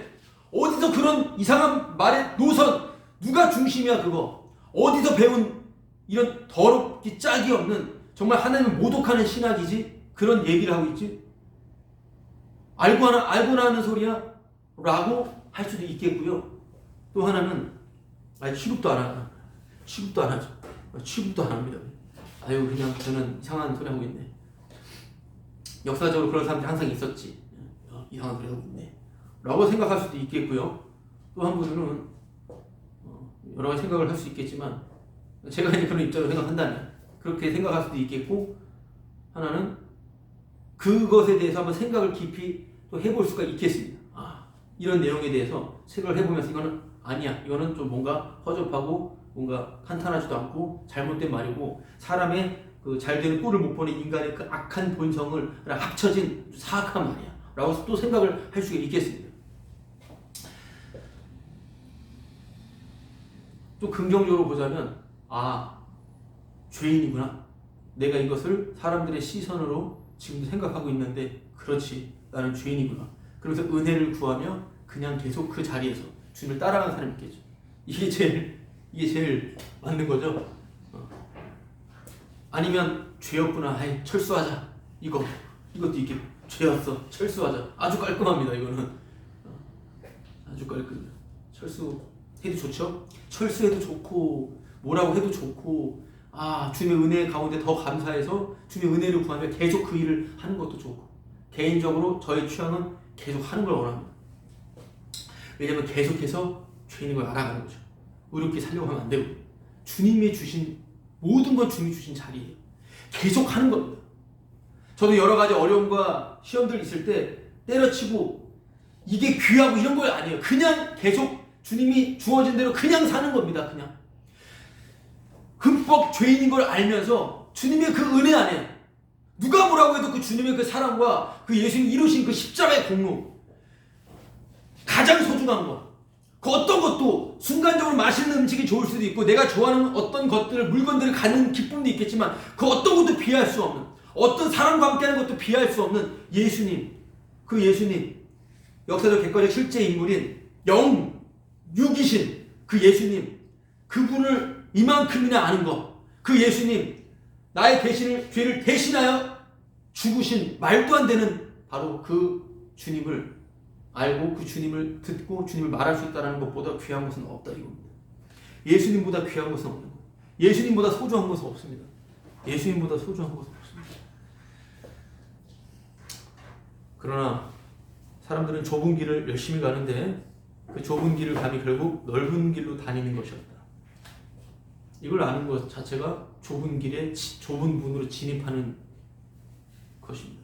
어디서 그런 이상한 말의 노선 누가 중심이야 그거? 어디서 배운 이런 더럽기 짝이 없는 정말 하나님을 모독하는 신학이지? 그런 얘기를 하고 있지? 알고나 하는 소리야? 라고 할 수도 있겠고요. 또 하나는 취급도 안 하죠. 취급도 안 합니다. 아유 그냥 저는 이상한 소리 하고 있네. 역사적으로 그런 사람들이 항상 있었지. 이상한 소리 하고 있네. 라고 생각할 수도 있겠고요. 또 한 분은 여러 가지 생각을 할 수 있겠지만 제가 이제 그런 입장으로 생각한다면 그렇게 생각할 수도 있겠고 하나는 그것에 대해서 한번 생각을 깊이 또 해볼 수가 있겠습니다. 이런 내용에 대해서 생각을 해보면서 이거는 아니야. 이거는 좀 뭔가 허접하고 뭔가 탄탄하지도 않고 잘못된 말이고 사람의 그 잘되는 꼴을 못 보는 인간의 그 악한 본성을 합쳐진 사악한 말이야. 라고 또 생각을 할 수가 있겠습니다. 또 긍정적으로 보자면 죄인이구나. 내가 이것을 사람들의 시선으로 지금도 생각하고 있는데 그렇지. 나는 죄인이구나. 그러면서 은혜를 구하며 그냥 계속 그 자리에서 주님을 따라가는 사람이 있겠죠. 이게 제일 맞는 거죠. 아니면 죄였구나. 철수하자. 이것도 이게 죄였어. 철수하자. 아주 깔끔합니다. 이거는 아주 깔끔해요. 철수해도 좋죠. 철수해도 좋고 뭐라고 해도 좋고 주님의 은혜 가운데 더 감사해서 주님의 은혜를 구하며 계속 그 일을 하는 것도 좋고 개인적으로 저의 취향은 계속 하는 걸 원합니다. 왜냐하면 계속해서 죄인인 걸 알아가는 거죠. 의롭게 살려고 하면 안 되고 주님이 주신 모든 건 주님이 주신 자리예요. 계속 하는 겁니다. 저도 여러 가지 어려움과 시험들 있을 때 때려치고 이게 귀하고 이런 거 아니에요. 그냥 계속 주님이 주어진 대로 그냥 사는 겁니다. 그냥 흠뻑 죄인인 걸 알면서 주님의 그 은혜 안에 누가 뭐라고 해도 그 주님의 그 사랑과 그 예수님이 이루신 그 십자가의 공로 가장 소중한 것 그 어떤 것도 순간적으로 맛있는 음식이 좋을 수도 있고 내가 좋아하는 어떤 물건들을 갖는 기쁨도 있겠지만 그 어떤 것도 비할 수 없는 어떤 사람과 함께하는 것도 비할 수 없는 예수님 그 예수님 역사적 객관적 실제 인물인 육이신 그 예수님 그분을 이만큼이나 아는 것 그 예수님 나의 죄를 대신하여 죽으신 말도 안 되는 바로 그 주님을 알고 그 주님을 듣고 주님을 말할 수 있다는 것보다 귀한 것은 없다 이겁니다. 예수님보다 귀한 것은 없는 거예요. 예수님보다 소중한 것은 없습니다. 예수님보다 소중한 것은 없습니다. 그러나 사람들은 좁은 길을 열심히 가는데 그 좁은 길을 감히 결국 넓은 길로 다니는 것이었다. 이걸 아는 것 자체가 좁은 길에 좁은 문으로 진입하는 것입니다.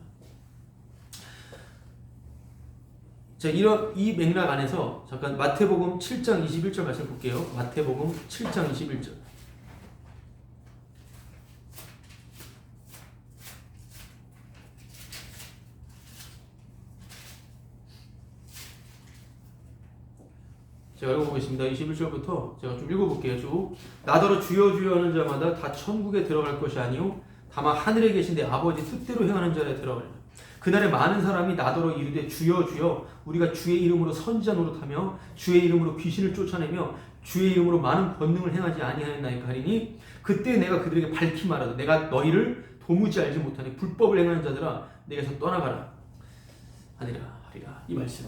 자, 이 맥락 안에서 잠깐 마태복음 7장 21절 말씀 볼게요. 마태복음 7장 21절. 제가 읽어보겠습니다. 21절부터 제가 좀 읽어볼게요. 쭉. 나더러 주여 주여 하는 자마다 다 천국에 들어갈 것이 아니요 다만 하늘에 계신 내 아버지 뜻대로 행하는 자에 들어가리라. 그날에 많은 사람이 나더러 이르되 주여 주여 우리가 주의 이름으로 선지자 노릇하며 주의 이름으로 귀신을 쫓아내며 주의 이름으로 많은 권능을 행하지 아니하였나이까 하리니 그때 내가 그들에게 밝히 말하되 내가 너희를 도무지 알지 못하니 불법을 행하는 자들아 내게서 떠나가라 하리라. 이 말씀.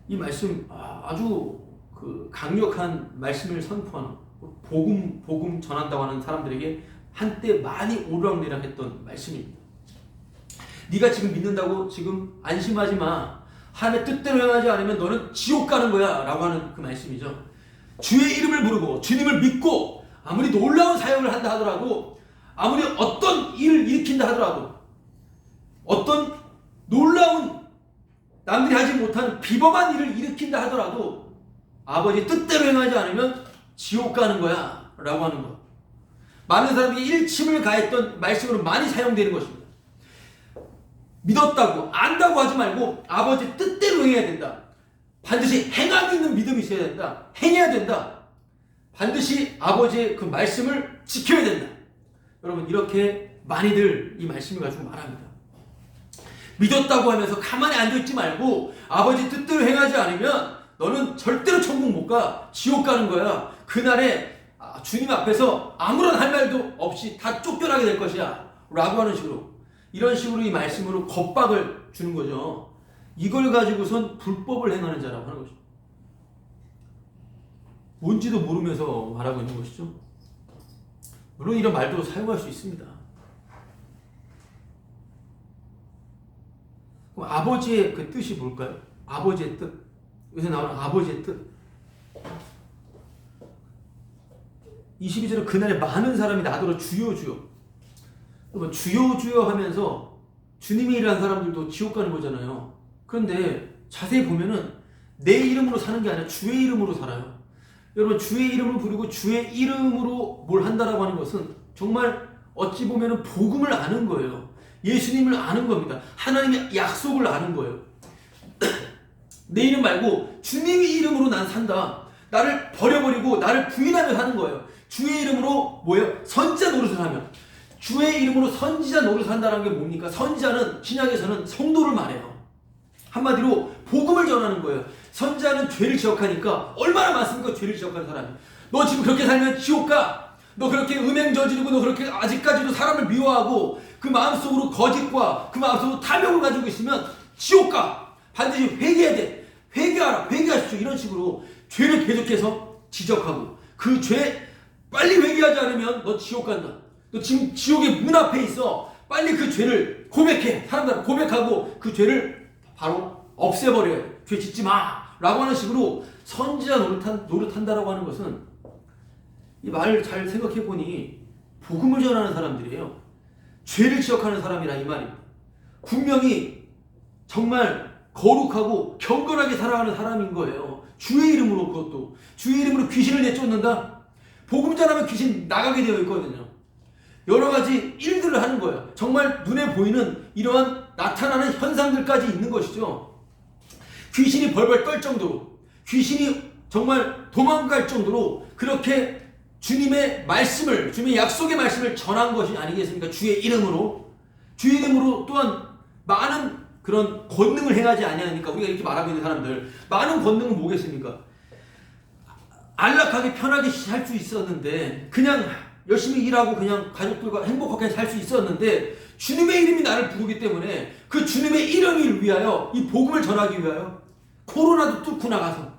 이 말씀 아주 그 강력한 말씀을 선포하는 복음 전한다고 하는 사람들에게 한때 많이 오르락내락했던 말씀입니다. 네가 지금 믿는다고 지금 안심하지 마. 하나님의 뜻대로 행하지 않으면 너는 지옥 가는 거야 라고 하는 그 말씀이죠. 주의 이름을 부르고 주님을 믿고 아무리 놀라운 사역을 한다 하더라도 아무리 어떤 일을 일으킨다 하더라도 어떤 놀라운 남들이 하지 못하는 비범한 일을 일으킨다 하더라도 아버지 뜻대로 행하지 않으면 지옥 가는 거야 라고 하는 것. 많은 사람들이 일침을 가했던 말씀으로 많이 사용되는 것입니다. 믿었다고 안다고 하지 말고 아버지 뜻대로 해야 된다. 반드시 행함 있는 믿음이 있어야 된다. 행해야 된다. 반드시 아버지의 그 말씀을 지켜야 된다. 여러분 이렇게 많이들 이 말씀을 가지고 말합니다. 믿었다고 하면서 가만히 앉아있지 말고 아버지 뜻대로 행하지 않으면 너는 절대로 천국 못 가. 지옥 가는 거야. 그날에 주님 앞에서 아무런 할 말도 없이 다 쫓겨나게 될 것이야 라고 하는 식으로 이런 식으로 이 말씀으로 겁박을 주는 거죠. 이걸 가지고선 불법을 행하는 자라고 하는 것입니다. 뭔지도 모르면서 말하고 있는 것이죠. 물론 이런 말도 사용할 수 있습니다. 그럼 아버지의 그 뜻이 뭘까요? 아버지의 뜻. 여기서 나오는 아버지의 뜻. 22절은 그날에 많은 사람이 나더러 주여 주여. 여러분 주여 주여 하면서 주님이 일하는 사람들도 지옥 가는 거잖아요. 그런데 자세히 보면은 내 이름으로 사는 게 아니라 주의 이름으로 살아요. 여러분 주의 이름을 부르고 주의 이름으로 뭘 한다라고 하는 것은 정말 어찌 보면은 복음을 아는 거예요. 예수님을 아는 겁니다. 하나님의 약속을 아는 거예요. 내 이름 말고 주님의 이름으로 난 산다. 나를 버려버리고 나를 부인하며 사는 거예요. 주의 이름으로 뭐예요? 선지자 노릇을 하면. 주의 이름으로 선지자 노릇을 한다는 게 뭡니까? 선지자는 신약에서는 성도를 말해요. 한마디로 복음을 전하는 거예요. 선지자는 죄를 지적하니까 얼마나 많습니까? 죄를 지적하는 사람이. 너 지금 그렇게 살면 지옥 가. 너 그렇게 음행 저지르고 너 그렇게 아직까지도 사람을 미워하고 그 마음속으로 거짓과 그 마음속으로 탐욕을 가지고 있으면 지옥 가. 반드시 회개해야 돼. 회개하라. 회개하십시오. 이런 식으로 죄를 계속해서 지적하고 그 죄 빨리 회개하지 않으면 너 지옥 간다. 너 지금 지옥의 문 앞에 있어. 빨리 그 죄를 고백해. 사람들 고백하고 그 죄를 바로 없애버려야 돼. 죄 짓지 마. 라고 하는 식으로 선지자 노릇한다라고 하는 것은 이 말을 잘 생각해 보니 복음을 전하는 사람들이에요. 죄를 지적하는 사람이라 이 말입니다. 분명히 정말 거룩하고 경건하게 살아가는 사람인 거예요. 주의 이름으로 그것도. 주의 이름으로 귀신을 내쫓는다? 복음 전하면 귀신 나가게 되어 있거든요. 여러 가지 일들을 하는 거예요. 정말 눈에 보이는 이러한 나타나는 현상들까지 있는 것이죠. 귀신이 벌벌 떨 정도로, 귀신이 정말 도망갈 정도로 그렇게 주님의 말씀을, 주님의 약속의 말씀을 전한 것이 아니겠습니까? 주의 이름으로. 주의 이름으로 또한 많은 그런 권능을 행하지 아니하니까 우리가 이렇게 말하고 있는 사람들, 많은 권능은 뭐겠습니까? 안락하게 편하게 살 수 있었는데, 그냥 열심히 일하고 그냥 가족들과 행복하게 살 수 있었는데, 주님의 이름이 나를 부르기 때문에 그 주님의 이름을 위하여, 이 복음을 전하기 위하여 코로나도 뚫고 나가서,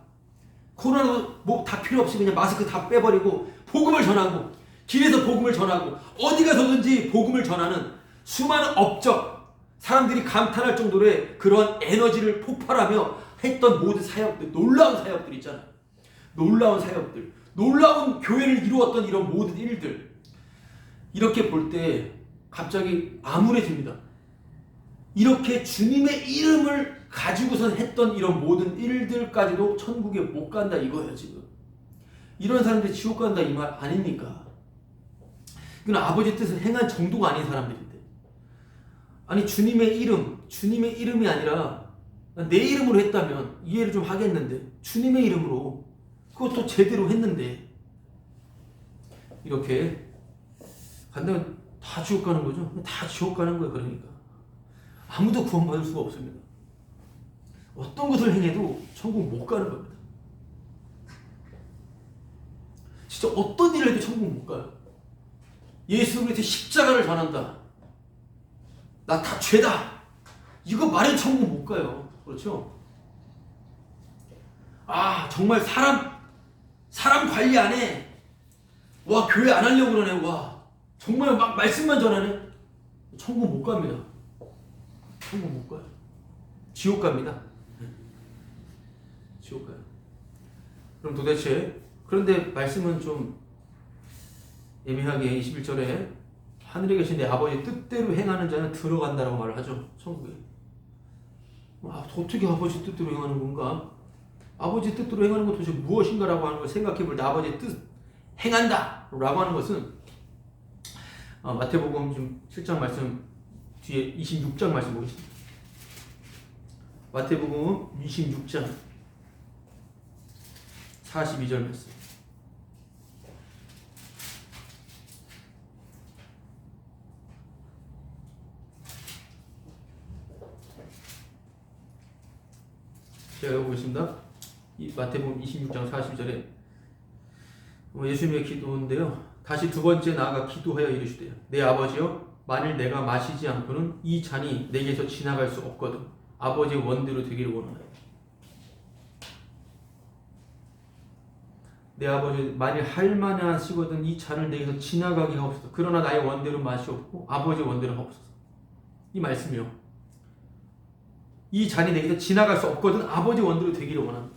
코로나도 뭐 다 필요 없이 그냥 마스크 다 빼버리고 복음을 전하고, 길에서 복음을 전하고, 어디 가서든지 복음을 전하는 수많은 업적, 사람들이 감탄할 정도로의 그러한 에너지를 폭발하며 했던 모든 사역들, 놀라운 사역들 있잖아요. 놀라운 사역들, 놀라운 교회를 이루었던 이런 모든 일들, 이렇게 볼 때 갑자기 암울해집니다. 이렇게 주님의 이름을 가지고선 했던 이런 모든 일들까지도 천국에 못 간다 이거예요. 지금 이런 사람들이 지옥 간다 이 말 아닙니까? 이건 아버지 뜻을 행한 정도가 아닌 사람들인데, 아니 주님의 이름이 아니라 내 이름으로 했다면 이해를 좀 하겠는데 주님의 이름으로 그것도 제대로 했는데 이렇게 간다면 다 지옥 가는 거죠. 다 지옥 가는 거예요. 그러니까 아무도 구원받을 수가 없습니다. 어떤 것을 행해도 천국 못 가는 겁니다. 진짜 어떤 일을 해도 천국 못 가요. 예수 그리스도의 십자가를 전한다. 나 다 죄다. 이거 말해 천국 못 가요. 그렇죠? 아 정말 사람 관리 안 해. 와 교회 안 하려고 그러네. 와 정말 막 말씀만 전하네. 천국 못 갑니다. 천국 못 가요. 지옥 갑니다. 지옥 가요. 그럼 도대체 그런데 말씀은 좀 애매하게 21절에 하늘에 계신 내 아버지 뜻대로 행하는 자는 들어간다라고 말을 하죠. 천국에. 어떻게 아버지 뜻대로 행하는 건가? 아버지 뜻대로 행하는 것 도대체 무엇인가라고 하는 걸 생각해 볼 때 아버지의 뜻 행한다 라고 하는 것은 마태복음 좀 7장 말씀 뒤에 26장 말씀 보겠습니다. 마태복음 26장 42절 말씀. 제가 읽어보겠습니다. 마태복음 26장 42절에 예수님의 기도인데요. 다시 두 번째 나아가 기도하여 이르시되 내 아버지여 만일 내가 마시지 않고는 이 잔이 내게서 지나갈 수 없거든 아버지의 원대로 되기를 원하나이다. 내 아버지 만일 할만하시거든 이 잔을 내게서 지나가게 하옵소서. 그러나 나의 원대로 마시옵고 아버지의 원대로 하옵소서. 이 말씀이요. 이 잔이 내게서 지나갈 수 없거든 아버지의 원대로 되기를 원합니다.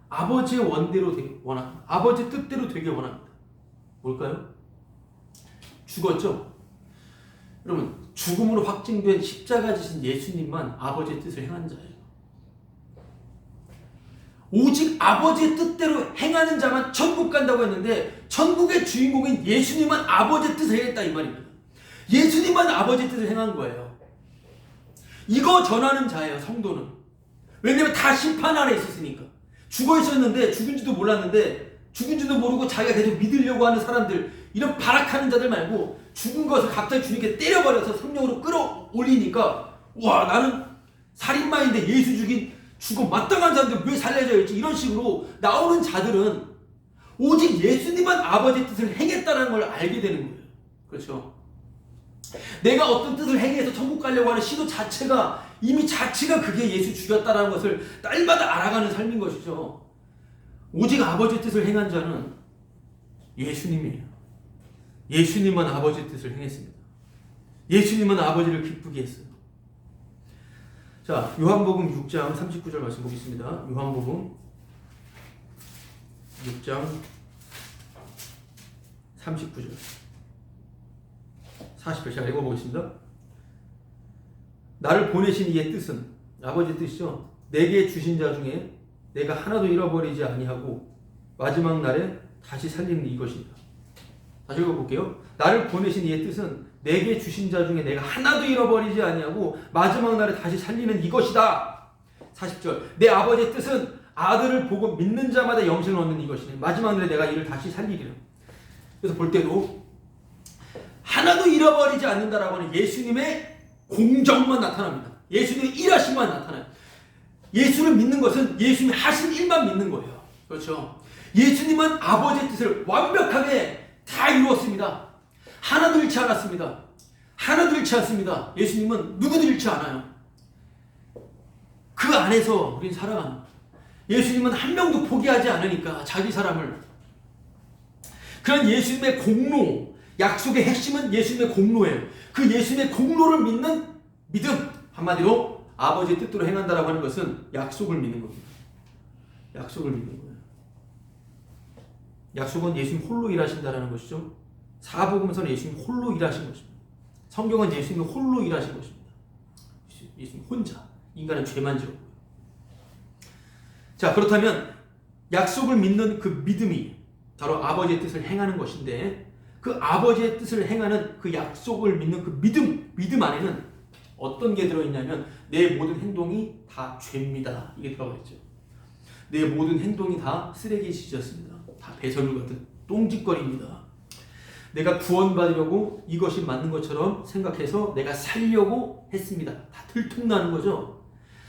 아버지의 원대로 되기 원합니다. 아버지 뜻대로 되길 원합니다. 뭘까요? 죽었죠? 여러분 죽음으로 확증된 십자가 지신 예수님만 아버지의 뜻을 행한 자예요. 오직 아버지의 뜻대로 행하는 자만 천국 간다고 했는데 천국의 주인공인 예수님만 아버지의 뜻을 행했다 이 말입니다. 예수님만 아버지의 뜻을 행한 거예요. 이거 전하는 자예요. 성도는. 왜냐면 다 심판 아래 있었으니까. 죽어 있었는데 죽은지도 몰랐는데 죽은지도 모르고 자기가 계속 믿으려고 하는 사람들 이런 발악하는 자들 말고 죽은 것을 갑자기 주님께 때려버려서 성령으로 끌어올리니까 와 나는 살인마인데 예수 죽어 마땅한 자인데 왜 살려져야지 이런 식으로 나오는 자들은 오직 예수님만 아버지의 뜻을 행했다는 걸 알게 되는 거예요. 그렇죠? 내가 어떤 뜻을 행해서 천국 가려고 하는 시도 자체가 이미 자체가 그게 예수 죽였다는 것을 날마다 알아가는 삶인 것이죠. 오직 아버지의 뜻을 행한 자는 예수님이에요. 예수님만 아버지의 뜻을 행했습니다. 예수님만 아버지를 기쁘게 했어요. 자, 요한복음 6장 39절 말씀 보겠습니다. 요한복음 6장 39절 40절 제가 읽어보겠습니다. 나를 보내신 이의 뜻은 아버지의 뜻이죠. 내게 주신 자 중에 내가 하나도 잃어버리지 아니하고 마지막 날에 다시 살리는 이것이다. 다시 읽어볼게요. 나를 보내신 이의 뜻은 내게 주신 자 중에 내가 하나도 잃어버리지 아니하고 마지막 날에 다시 살리는 이것이다. 40절 내 아버지의 뜻은 아들을 보고 믿는 자마다 영생을 얻는 이것이네. 마지막 날에 내가 이를 다시 살리리라. 그래서 볼 때도 하나도 잃어버리지 않는다라고 하는 예수님의 공정만 나타납니다. 예수님의 일하심만 나타나요. 예수를 믿는 것은 예수님이 하신 일만 믿는 거예요. 그렇죠? 예수님은 아버지의 뜻을 완벽하게 다 이루었습니다. 하나도 잃지 않았습니다. 하나도 잃지 않습니다. 예수님은 누구도 잃지 않아요. 그 안에서 우린 살아가는 거예요. 예수님은 한 명도 포기하지 않으니까 자기 사람을. 그런 예수님의 공로, 약속의 핵심은 예수님의 공로예요. 그 예수님의 공로를 믿는 믿음, 한마디로 아버지의 뜻대로 행한다라고 하는 것은 약속을 믿는 겁니다. 약속을 믿는 거예요. 약속은 예수님 홀로 일하신다라는 것이죠. 사복음에서는 예수님 홀로 일하신 것입니다. 성경은 예수님이 홀로 일하신 것입니다. 예수님 혼자. 인간은 죄만 지었고요. 자, 그렇다면 약속을 믿는 그 믿음이 바로 아버지의 뜻을 행하는 것인데 그 아버지의 뜻을 행하는 그 약속을 믿는 그 믿음 안에는 어떤 게 들어있냐면 내 모든 행동이 다 죄입니다. 이게 들어가 있죠. 내 모든 행동이 다 쓰레기 짓이었습니다. 다 배설물 같은 똥짓거리입니다. 내가 구원받으려고 이것이 맞는 것처럼 생각해서 내가 살려고 했습니다. 다 들통나는 거죠.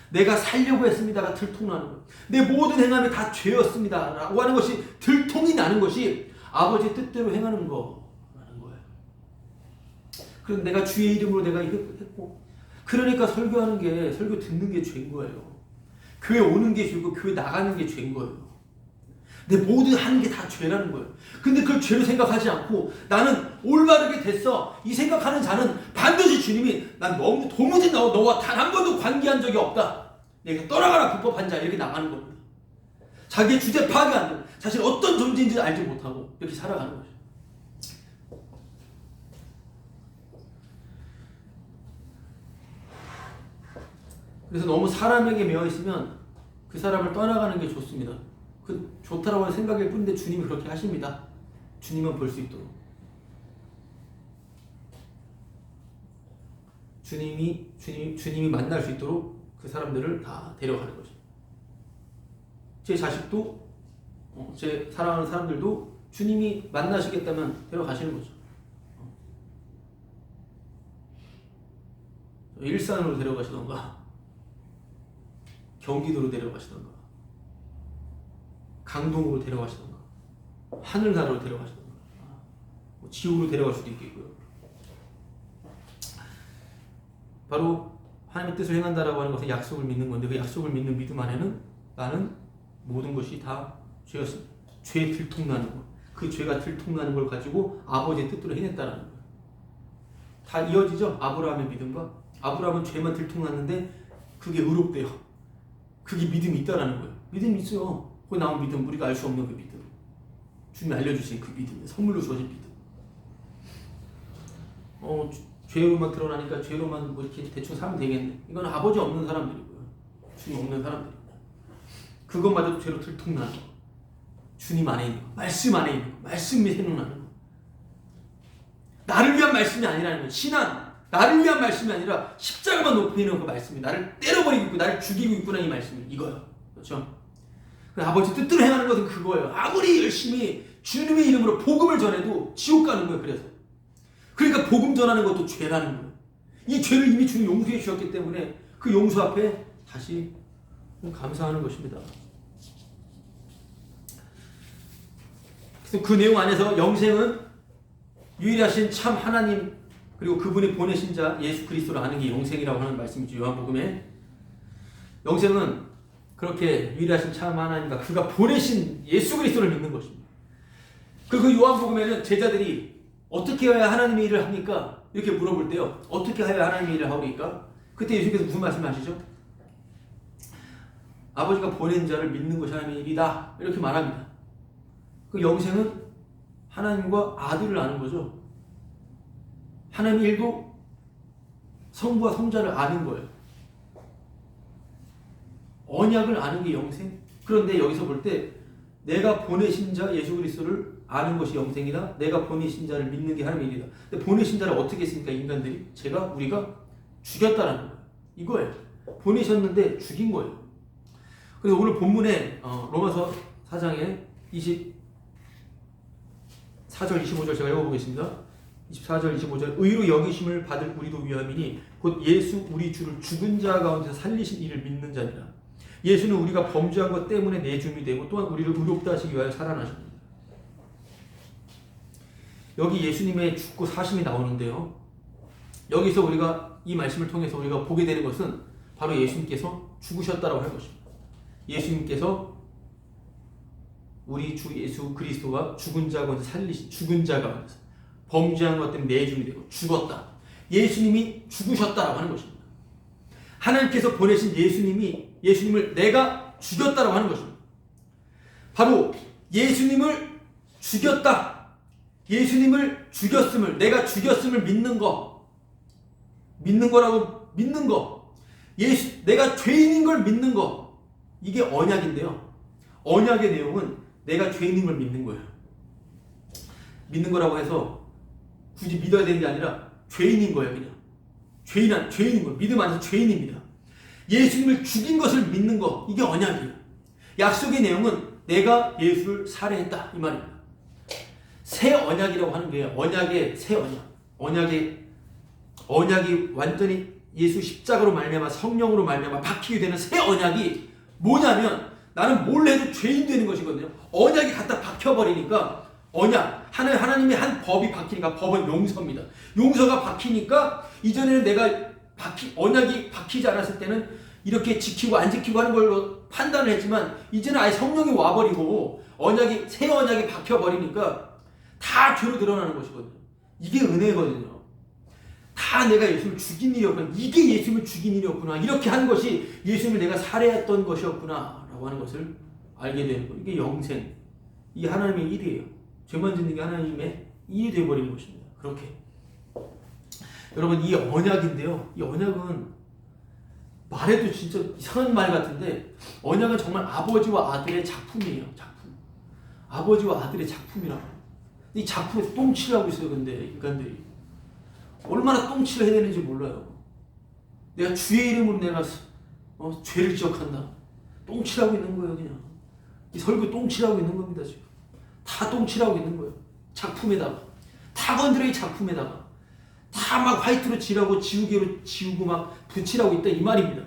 내가 살려고 했습니다가 들통나는 거예요. 내 모든 행함이 다 죄였습니다 라고 하는 것이 들통이 나는 것이 아버지의 뜻대로 행하는 거라는 거예요. 그럼 내가 주의 이름으로 내가 했고, 그러니까 설교 듣는 게 죄인 거예요. 교회 오는 게 죄고 교회 나가는 게 죄인 거예요. 내 모든 하는 게 다 죄라는 거예요. 근데 그걸 죄로 생각하지 않고 나는 올바르게 됐어 이 생각하는 자는 반드시 주님이 난 도무지 너와 단 한 번도 관계한 적이 없다, 내가 떠나가라 불법한 자, 이렇게 나가는 겁니다. 자기의 주제 파악이 안 되고 사실 어떤 존재인지 알지 못하고 이렇게 살아가는 거죠. 그래서 너무 사람에게 매여 있으면 그 사람을 떠나가는 게 좋습니다. 그 좋다라고 하는 생각일 뿐인데 주님이 그렇게 하십니다. 주님만 볼 수 있도록. 주님이 만날 수 있도록 그 사람들을 다 데려가는 거죠. 제 자식도 제 사랑하는 사람들도 주님이 만나시겠다면 데려가시는 거죠. 일산으로 데려가시던가 경기도로 데려가시던가 강동으로 데려가시던가 하늘나라로 데려가시던가 지옥으로 데려갈 수도 있겠고요. 바로 하나님의 뜻을 행한다라고 하는 것은 약속을 믿는 건데, 그 약속을 믿는 믿음 안에는 나는 모든 것이 다 죄였습니다. 죄에 들통나는 것, 그 죄가 들통나는 걸 가지고 아버지의 뜻대로 해냈다는 거예요. 다 이어지죠? 아브라함의 믿음과. 아브라함은 죄만 들통났는데 그게 의롭대요. 그게 믿음이 있다라는 거예요. 믿음이 있어요. 거기 나온 믿음, 우리가 알 수 없는 그 믿음, 주님이 알려주신 그 믿음, 선물로 주어진 믿음. 죄로만 드러나니까 죄로만 뭐 이렇게 대충 살면 되겠네. 이건 아버지 없는 사람들이고요. 주님 없는 사람들입니다. 그것마저도 죄로 들통나는 거. 주님 안에 있는 거, 말씀 안에 있는 거, 말씀이 생각나는 거. 나를 위한 말씀이 아니라는 거예요. 신앙, 나를 위한 말씀이 아니라 십자가만 높이 있는 그 말씀이 나를 때려버리고 있고 나를 죽이고 있구나, 이 말씀이 이거예요. 그렇죠? 아버지 뜻대로 행하는 것은 그거예요. 아무리 열심히 주님의 이름으로 복음을 전해도 지옥 가는 거예요. 그러니까 복음 전하는 것도 죄라는 거예요. 이 죄를 이미 주님 용서해 주셨기 때문에 그 용서 앞에 다시 감사하는 것입니다. 그래서 그 내용 안에서 영생은 유일하신 참 하나님 그리고 그분이 보내신 자 예수 그리스도를 아는 게 영생이라고 하는 말씀이죠. 요한복음에 영생은 그렇게 유일하신 참 하나님과 그가 보내신 예수 그리스도를 믿는 것입니다. 그리고 요한복음에는 제자들이 어떻게 해야 하나님의 일을 합니까? 이렇게 물어볼 때요, 어떻게 해야 하나님의 일을 하오리까? 그때 예수님께서 무슨 말씀을 하시죠? 아버지가 보낸 자를 믿는 것이 하나님의 일이다, 이렇게 말합니다. 그 영생은 하나님과 아들을 아는 거죠. 하나님의 일도 성부와 성자를 아는 거예요. 언약을 아는 게 영생? 그런데 여기서 볼 때 내가 보내신 자 예수 그리스도를 아는 것이 영생이다, 내가 보내신 자를 믿는 게 하나님의 일이다. 근데 보내신 자를 어떻게 했습니까? 인간들이? 우리가 죽였다라는 거예요. 이거예요. 보내셨는데 죽인 거예요. 그래서 오늘 본문에 로마서 4장에 24절 25절 제가 읽어보겠습니다. 24절 25절 의로 여기심을 받을 우리도 위함이니 곧 예수 우리 주를 죽은 자 가운데서 살리신 이를 믿는 자니라. 예수는 우리가 범죄한 것 때문에 내줌이 되고 또한 우리를 의롭다 하시기 위하여 살아나셨습니다. 여기 예수님의 죽고 사심이 나오는데요, 여기서 우리가 이 말씀을 통해서 우리가 보게 되는 것은 바로 예수님께서 죽으셨다라고 할 것입니다. 예수님께서 우리 주 예수 그리스도가 죽은 자 가운데 살리신, 죽은 자 가운데서 범죄한 것 때문에 내줌이 되고 죽었다, 예수님이 죽으셨다라고 하는 것입니다. 하나님께서 보내신 예수님을 내가 죽였다라고 하는 것입니다. 바로 예수님을 죽였다, 예수님을 죽였음을, 내가 죽였음을 믿는 거라고 믿는 거, 내가 죄인인 걸 믿는 거, 이게 언약인데요, 언약의 내용은 내가 죄인인 걸 믿는 거예요. 믿는 거라고 해서 굳이 믿어야 되는 게 아니라 죄인인 거예요. 그냥 죄인인 거예요. 믿음 안에서 죄인입니다. 예수님을 죽인 것을 믿는 거, 이게 언약이에요. 약속의 내용은 내가 예수를 살해했다 이 말입니다. 새 언약이라고 하는 게 언약의 새 언약이 완전히 예수 십자가로 말미암아 성령으로 말미암아 박히게 되는 새 언약이 뭐냐면 나는 뭘 해도 죄인 되는 것이거든요. 언약이 갖다 박혀버리니까 하나님의 한 법이 박히니까 법은 용서입니다. 용서가 박히니까 이전에는 내가 언약이 박히지 않았을 때는 이렇게 지키고 안 지키고 하는 걸로 판단을 했지만 이제는 아예 성령이 와버리고 새 언약이 박혀버리니까 다 죄로 드러나는 것이거든요. 이게 은혜거든요. 다 내가 예수님을 죽인 일이었구나. 이게 예수님을 죽인 일이었구나. 이렇게 한 것이 예수님을 내가 살해했던 것이었구나 라고 하는 것을 알게 되는 거예요. 이게 영생, 이게 하나님의 일이에요. 죄만 짓는 게 하나님의 일이 되어버리는 것입니다. 그렇게 여러분, 이 언약인데요, 이 언약은 말해도 진짜 이상한 말 같은데 언약은 정말 아버지와 아들의 작품이에요. 아버지와 아들의 작품이라고. 이 작품에서 똥칠을 하고 있어요. 근데 인간들이 얼마나 똥칠을 해야 되는지 몰라요. 내가 주의 이름으로 내가 죄를 지적한다. 똥칠하고 있는 거예요. 그냥 이 설교 똥칠하고 있는 겁니다. 지금 다 똥칠하고 있는 거예요. 작품에다가 다 건드려. 이 작품에다가 다 막 화이트로 칠하고 지우개로 지우고 막 붙이라고 있다 이 말입니다.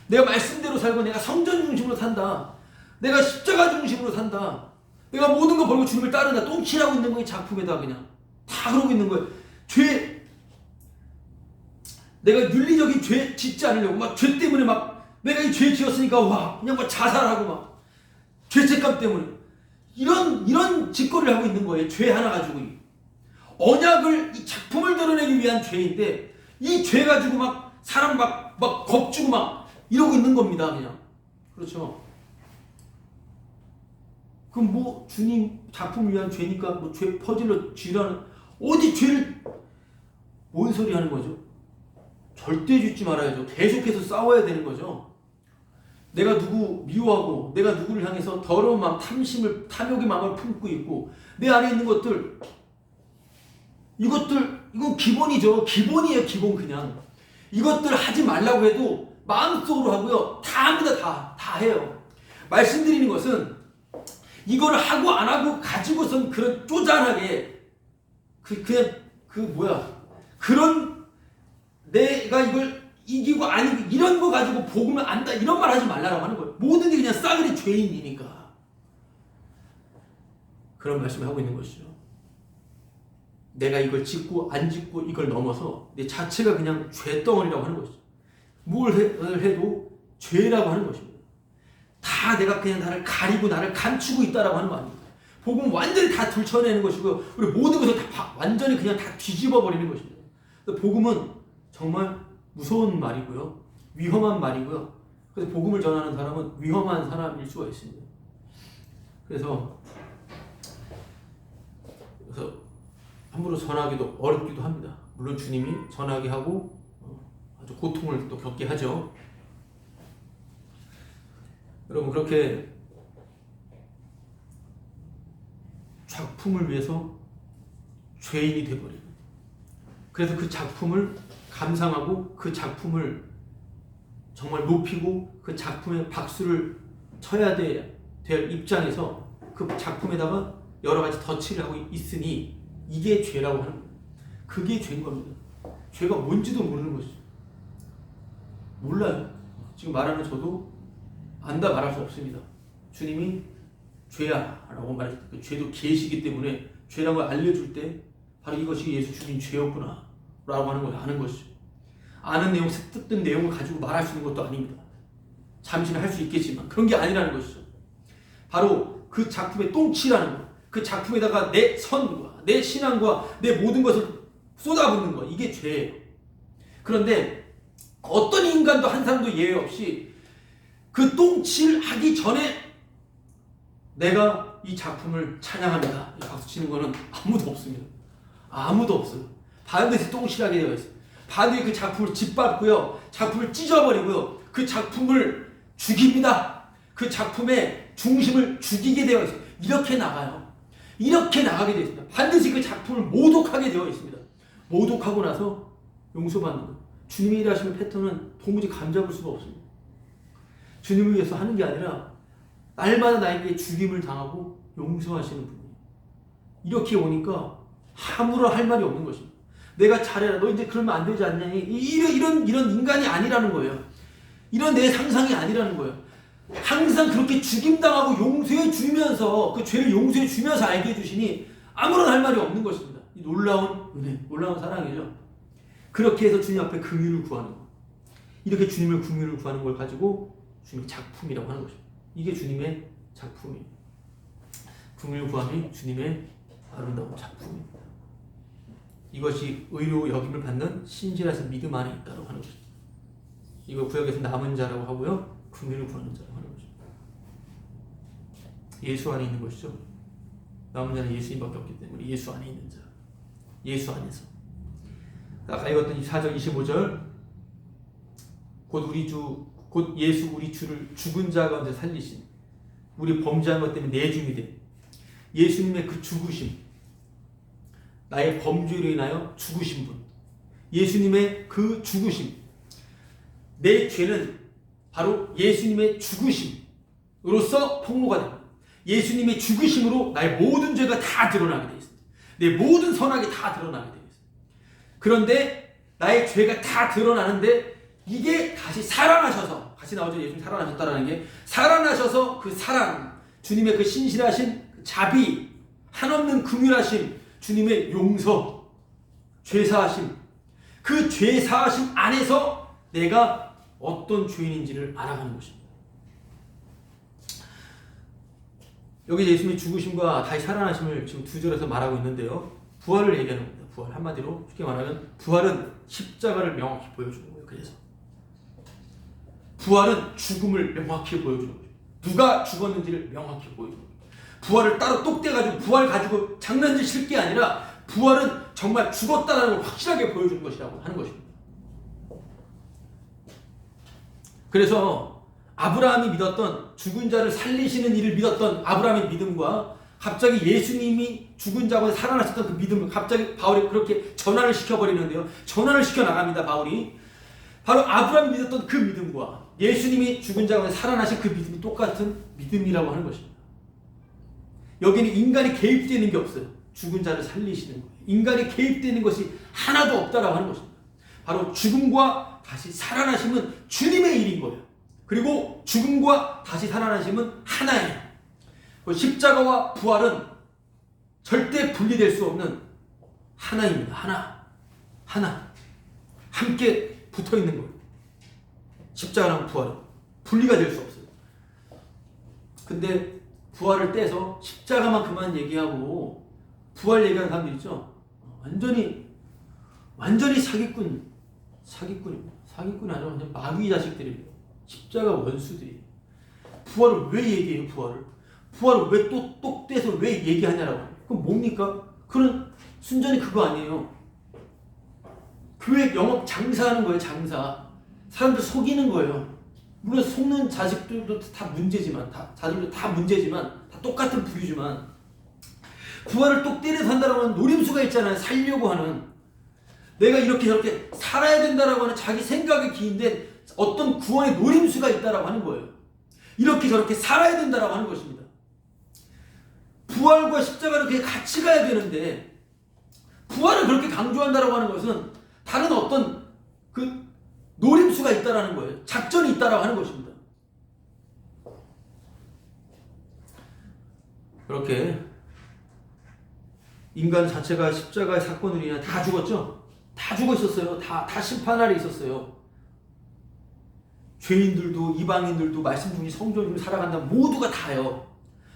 내가 말씀대로 살고 내가 성전 중심으로 산다. 내가 십자가 중심으로 산다. 내가 모든 거 버리고 주님을 따른다. 똥칠하고 있는 거예요. 작품에다가 그냥 다 그러고 있는 거예요. 내가 윤리적인 죄 짓지 않으려고 막 죄 때문에 막 내가 이 죄 지었으니까 와 그냥 막 자살하고 막 죄책감 때문에 이런 짓거리를 하고 있는 거예요. 죄 하나 가지고 언약을 이 작품을 드러내기 위한 죄인데 이 죄 가지고 막 사람 막 겁주고 막 이러고 있는 겁니다. 그냥 그렇죠. 그럼 뭐 주님 작품을 위한 죄니까 뭐 죄 퍼질러 쥐라는 어디 죄를 뭔 소리 하는 거죠? 절대 짓지 말아야죠. 계속해서 싸워야 되는 거죠. 내가 누구 미워하고 내가 누구를 향해서 더러운 마음, 탐욕의 마음을 품고 있고 내 안에 있는 것들 이건 기본이죠. 기본이에요. 기본. 그냥 이것들 하지 말라고 해도 마음속으로 하고요. 다 합니다. 다 해요. 말씀드리는 것은 이거를 하고 안 하고 가지고선 그런 쪼잔하게 그런 내가 이걸 이기고 아니고 이런 거 가지고 복음을 안다 이런 말 하지 말라고 하는 거예요. 모든 게 그냥 싸그리 죄인이니까 그런 말씀을 하고 있는 것이죠. 내가 이걸 짓고 안 짓고 이걸 넘어서 내 자체가 그냥 죄덩어리라고 하는 것이죠. 뭘 해도 죄라고 하는 것입니다. 다 내가 그냥 나를 가리고 나를 감추고 있다라고 하는 거 아닙니까? 복음 완전히 다 들춰내는 것이고요. 우리 모든 것을 다 완전히 그냥 다 뒤집어 버리는 것입니다. 복음은 정말 무서운 말이고요. 위험한 말이고요. 그래서 복음을 전하는 사람은 위험한 사람일 수가 있습니다. 그래서 함부로 전하기도 어렵기도 합니다. 물론 주님이 전하게 하고 아주 고통을 또 겪게 하죠. 여러분, 그렇게 작품을 위해서 죄인이 되어버리고 그래서 그 작품을 감상하고 그 작품을 정말 높이고 그 작품에 박수를 쳐야 될 입장에서 그 작품에다가 여러 가지 덧칠을 하고 있으니 이게 죄라고 하는 거예요. 그게 죄인 겁니다. 죄가 뭔지도 모르는 것이죠. 몰라요. 지금 말하는 저도 안다 말할 수 없습니다. 주님이 죄야 라고 말했을 때 죄도 계시기 때문에 죄라는 걸 알려줄 때 바로 이것이 예수 주님 죄였구나 라고 하는 걸 아는 것이죠. 아는 내용, 뜻된 내용을 가지고 말할 수 있는 것도 아닙니다. 잠시는 할 수 있겠지만 그런 게 아니라는 것이죠. 바로 그 작품에 똥칠하는 것, 그 작품에다가 내 선과 내 신앙과 내 모든 것을 쏟아붓는 것, 이게 죄예요. 그런데 어떤 인간도 한 사람도 예외 없이 그 똥칠하기 전에 내가 이 작품을 찬양합니다 박수 치는 거는 아무도 없습니다. 아무도 없어요. 반드시 똥칠하게 되어 있어요. 반드시 그 작품을 짓밟고요, 작품을 찢어버리고요, 그 작품을 죽입니다. 그 작품의 중심을 죽이게 되어 있어요. 이렇게 나가요. 이렇게 나가게 되어 있습니다. 반드시 그 작품을 모독하게 되어 있습니다. 모독하고 나서 용서받는 것. 주님이 일하시는 패턴은 도무지 감잡을 수가 없습니다. 주님을 위해서 하는 게 아니라 날마다 나에게 죽임을 당하고 용서하시는 분이에요. 이렇게 오니까 아무런 할 말이 없는 것입니다. 내가 잘해라. 너 이제 그러면 안 되지 않냐. 이런 인간이 아니라는 거예요. 이런 내 상상이 아니라는 거예요. 항상 그렇게 죽임당하고 용서해 주면서 그 죄를 용서해 주면서 알게 해주시니 아무런 할 말이 없는 것입니다. 이 놀라운 은혜, 놀라운 사랑이죠. 그렇게 해서 주님 앞에 긍휼을 구하는 것. 이렇게 주님을 긍휼을 구하는 걸 가지고 주님의 작품이라고 하는 것입니다. 이게 주님의 작품이에요. 긍휼 구함이 주님의 아름다운 작품입니다. 이것이 의로 여김을 받는 신실하신 믿음 안에 있다고 하는 것입니다. 이거 구약에서 남은 자라고 하고요. 긍휼을 구하는 자라고 하는 것입니다. 예수 안에 있는 것이죠. 남은 자는 예수님밖에 없기 때문에 예수 안에 있는 자. 예수 안에서. 아까 읽었던 24절 25절 곧 예수 우리 주를 죽은 자 가운데 살리신 우리 범죄한 것 때문에 내줌이 된 예수님의 그 죽으심, 나의 범죄로 인하여 죽으신 분, 예수님의 그 죽으심, 내 죄는 바로 예수님의 죽으심으로써 폭로가 됩니다. 예수님의 죽으심으로 나의 모든 죄가 다 드러나게 되어 있습니다. 내 모든 선악이 다 드러나게 되어 있습니다. 그런데 나의 죄가 다 드러나는데 이게 다시 살아나셔서, 같이 나오죠. 예수님 살아나셨다라는 게, 살아나셔서 그 사랑, 주님의 그 신실하신 그 자비, 한없는 긍휼하심, 주님의 용서, 죄사하심, 그 죄사하심 안에서 내가 어떤 죄인인지를 알아가는 것입니다. 여기 예수님의 죽으심과 다시 살아나심을 지금 두 절에서 말하고 있는데요. 부활을 얘기하는 겁니다. 부활. 한마디로 쉽게 말하면 부활은 십자가를 명확히 보여주는 거예요. 그래서 부활은 죽음을 명확히 보여주는 거죠. 누가 죽었는지를 명확히 보여주는 거죠. 부활을 따로 똑대가지고 부활 가지고 장난질 칠 게 아니라 부활은 정말 죽었다는 걸 확실하게 보여주는 것이라고 하는 것입니다. 그래서 아브라함이 믿었던 죽은 자를 살리시는 일을 믿었던 아브라함의 믿음과 갑자기 예수님이 죽은 자고 살아나셨던 그 믿음을 갑자기 바울이 그렇게 전환을 시켜버리는데요. 전환을 시켜나갑니다. 바울이. 바로 아브라함이 믿었던 그 믿음과 예수님이 죽은 자 가운데 살아나신 그 믿음이 똑같은 믿음이라고 하는 것입니다. 여기는 인간이 개입되는 게 없어요. 죽은 자를 살리시는 거예요. 인간이 개입되는 것이 하나도 없다라고 하는 것입니다. 바로 죽음과 다시 살아나심은 주님의 일인 거예요. 그리고 죽음과 다시 살아나심은 하나예요. 십자가와 부활은 절대 분리될 수 없는 하나입니다. 하나. 함께 붙어 있는 거예요. 십자가랑 부활은 분리가 될 수 없어요. 근데 부활을 떼서 십자가만 그만 얘기하고 부활 얘기하는 사람들 있죠. 완전히 사기꾼입니다. 사기꾼이 아니라 완전 마귀 자식들이에요. 십자가 원수들이에요. 부활을 왜 얘기해요? 부활을 왜 똑 떼서 왜 얘기하냐라고. 그럼 뭡니까? 그런 순전히 그거 아니에요. 교회 영업 장사하는 거예요. 장사. 사람들 속이는 거예요. 물론 속는 자식들도 다 문제지만, 자식들도 다 문제지만, 다 똑같은 부류지만, 부활을 똑 때려 산다라고 하는 노림수가 있잖아요. 살려고 하는. 내가 이렇게 저렇게 살아야 된다라고 하는 자기 생각에 기인된 어떤 구원의 노림수가 있다라고 하는 거예요. 이렇게 저렇게 살아야 된다라고 하는 것입니다. 부활과 십자가는 그게 같이 가야 되는데, 부활을 그렇게 강조한다라고 하는 것은 다른 어떤 그 노림수가 있다라는 거예요. 작전이 있다라고 하는 것입니다. 그렇게 인간 자체가 십자가의 사건으로 인해 다 죽었죠? 다 죽어 있었어요. 다 심판 아래 있었어요. 죄인들도 이방인들도 말씀 중에 성전으로 살아간다 모두가 다요.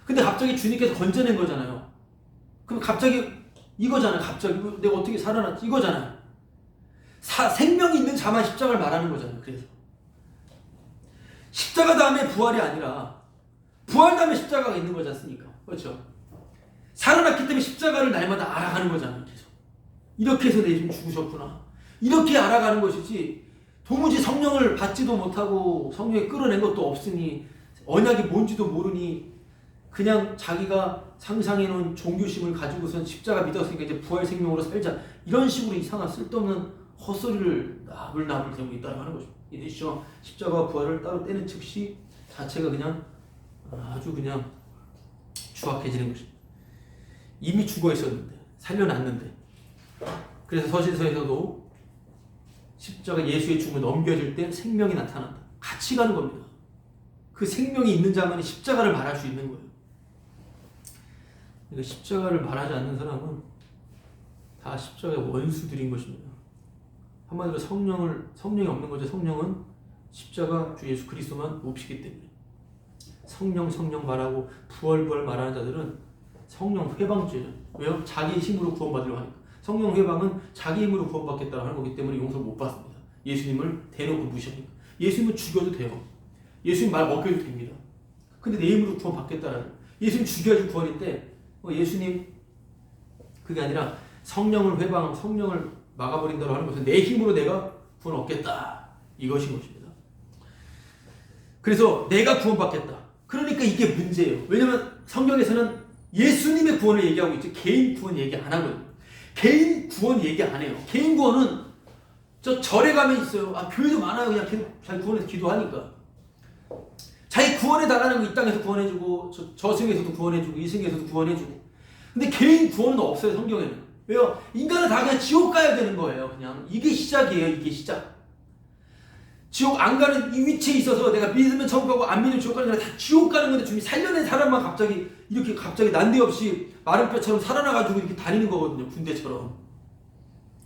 근데 갑자기 주님께서 건져낸 거잖아요. 그럼 갑자기 이거잖아요. 갑자기 내가 어떻게 살아났지? 이거잖아요. 생명이 있는 자만 십자가를 말하는 거잖아요. 그래서 십자가 다음에 부활이 아니라 부활 다음에 십자가가 있는 거지 않습니까? 그렇죠? 살아났기 때문에 십자가를 날마다 알아가는 거잖아요. 계속. 이렇게 해서 내 좀 죽으셨구나. 이렇게 알아가는 것이지 도무지 성령을 받지도 못하고 성령에 끌어낸 것도 없으니 언약이 뭔지도 모르니 그냥 자기가 상상해놓은 종교심을 가지고선 십자가 믿었으니까 이제 부활 생명으로 살자. 이런 식으로 이상한 쓸데없는 헛소리를 나불나불 대고 있다고 하는 것입니다. 이것이죠. 십자가와 부활을 따로 떼는 즉시 자체가 그냥 아주 그냥 추악해지는 것입니다. 이미 죽어 있었는데 살려놨는데, 그래서 서신서에서도 십자가 예수의 죽음을 넘겨질 때 생명이 나타난다. 같이 가는 겁니다. 그 생명이 있는 자만이 십자가를 말할 수 있는 거예요. 그러니까 십자가를 말하지 않는 사람은 다 십자가의 원수들인 것입니다. 한마디로 성령이 없는 거죠. 성령은 십자가 주 예수 그리스도만 몹시기 때문에. 성령 말하고 부활 말하는 자들은 성령 회방죄죠. 왜요? 자기 힘으로 구원받으려고 하니까. 성령 회방은 자기 힘으로 구원받겠다고 하는 거기 때문에 용서를 못 받습니다. 예수님을 대놓고 무시하니까. 예수님은 죽여도 돼요. 예수님 말 먹여도 됩니다. 근데 내 힘으로 구원받겠다라는, 예수님 죽여야지 구원인데 예수님 그게 아니라 성령을 막아버린다고 하는 것은 내 힘으로 내가 구원 얻겠다, 이것인 것입니다. 그래서 내가 구원받겠다. 그러니까 이게 문제예요. 왜냐면 성경에서는 예수님의 구원을 얘기하고 있지 개인 구원 얘기 안 하거든요. 개인 구원 얘기 안 해요. 개인 구원은 저 절에 가면 있어요. 교회도 많아요. 그냥 계속 잘 구원해서 기도하니까. 자기 구원해 달라는 거 이 땅에서 구원해주고, 저승에서도 구원해주고, 이승에서도 구원해주고. 근데 개인 구원은 없어요, 성경에는. 왜요? 인간은 다 그냥 지옥 가야 되는 거예요. 그냥 이게 시작이에요. 이게 시작. 지옥 안 가는 이 위치에 있어서 내가 믿으면 천국 가고 안 믿으면 지옥 가는 게 아니라 다 지옥 가는 건데, 주님 살려낸 사람만 갑자기 난데없이 마른 뼈처럼 살아나가지고 이렇게 다니는 거거든요. 군대처럼.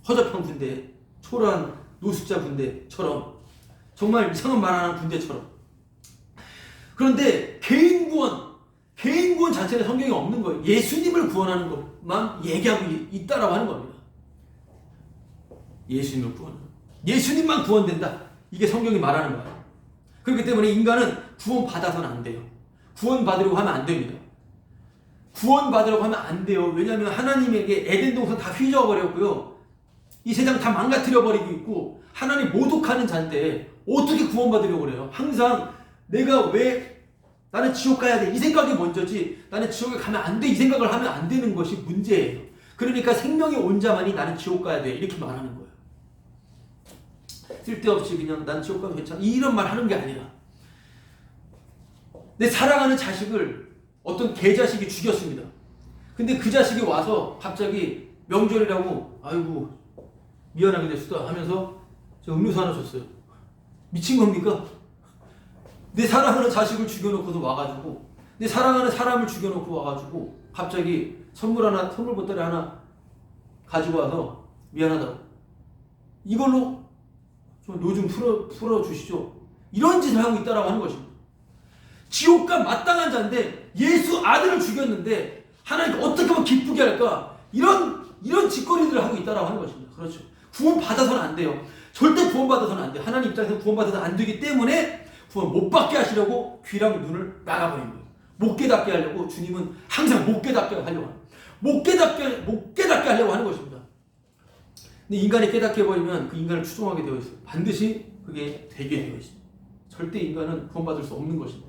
허접한 군대, 초라한 노숙자 군대처럼. 정말 이상한 말 하는 군대처럼. 그런데 개인 구원 자체는 성경에 없는 거예요. 예수님을 구원하는 것만 얘기하고 있다라고 하는 겁니다. 예수님을 구원하는. 예수님만 구원된다. 이게 성경이 말하는 거예요. 그렇기 때문에 인간은 구원받아서는 안 돼요. 구원받으려고 하면 안 됩니다. 구원받으려고 하면 안 돼요. 왜냐하면 하나님에게 에덴 동산 다 휘저어버렸고요. 이 세상 다 망가뜨려버리고 있고, 하나님 모독하는 자인데 어떻게 구원받으려고 그래요? 항상 내가 왜 나는 지옥 가야 돼, 이 생각이 먼저지, 나는 지옥에 가면 안 돼, 이 생각을 하면 안 되는 것이 문제예요. 그러니까 생명이 온 자만이 나는 지옥 가야 돼, 이렇게 말하는 거예요. 쓸데없이 그냥 난 지옥 가면 괜찮아, 이런 말 하는 게 아니라, 내 사랑하는 자식을 어떤 개자식이 죽였습니다. 근데 그 자식이 와서 갑자기 명절이라고 아이고 미안하게 됐수다 하면서 저 음료수 하나 줬어요. 미친 겁니까? 내 사랑하는 자식을 죽여놓고도 와가지고, 내 사랑하는 사람을 죽여놓고 와가지고 갑자기 선물 보따리 하나 가지고 와서 미안하다고, 이걸로 좀 요즘 풀어주시죠, 이런 짓을 하고 있다라고 하는 것입니다. 지옥과 마땅한 자인데 예수 아들을 죽였는데 하나님께 어떻게 하면 기쁘게 할까, 이런 짓거리들을 하고 있다라고 하는 것입니다. 그렇죠. 구원받아서는 안 돼요. 절대 구원받아서는 안 돼요. 하나님 입장에서 구원받아서는 안 되기 때문에 구원 못 받게 하시려고 귀랑 눈을 막아버린 거예요. 못 깨닫게 하려고 주님은 항상 못 깨닫게 하려고 하는, 못 깨닫게 하려고 하는 것입니다. 근데 인간이 깨닫게 해버리면 그 인간을 추종하게 되어 있어요. 반드시 그게 되게 되어 있습니다. 절대 인간은 구원받을 수 없는 것인데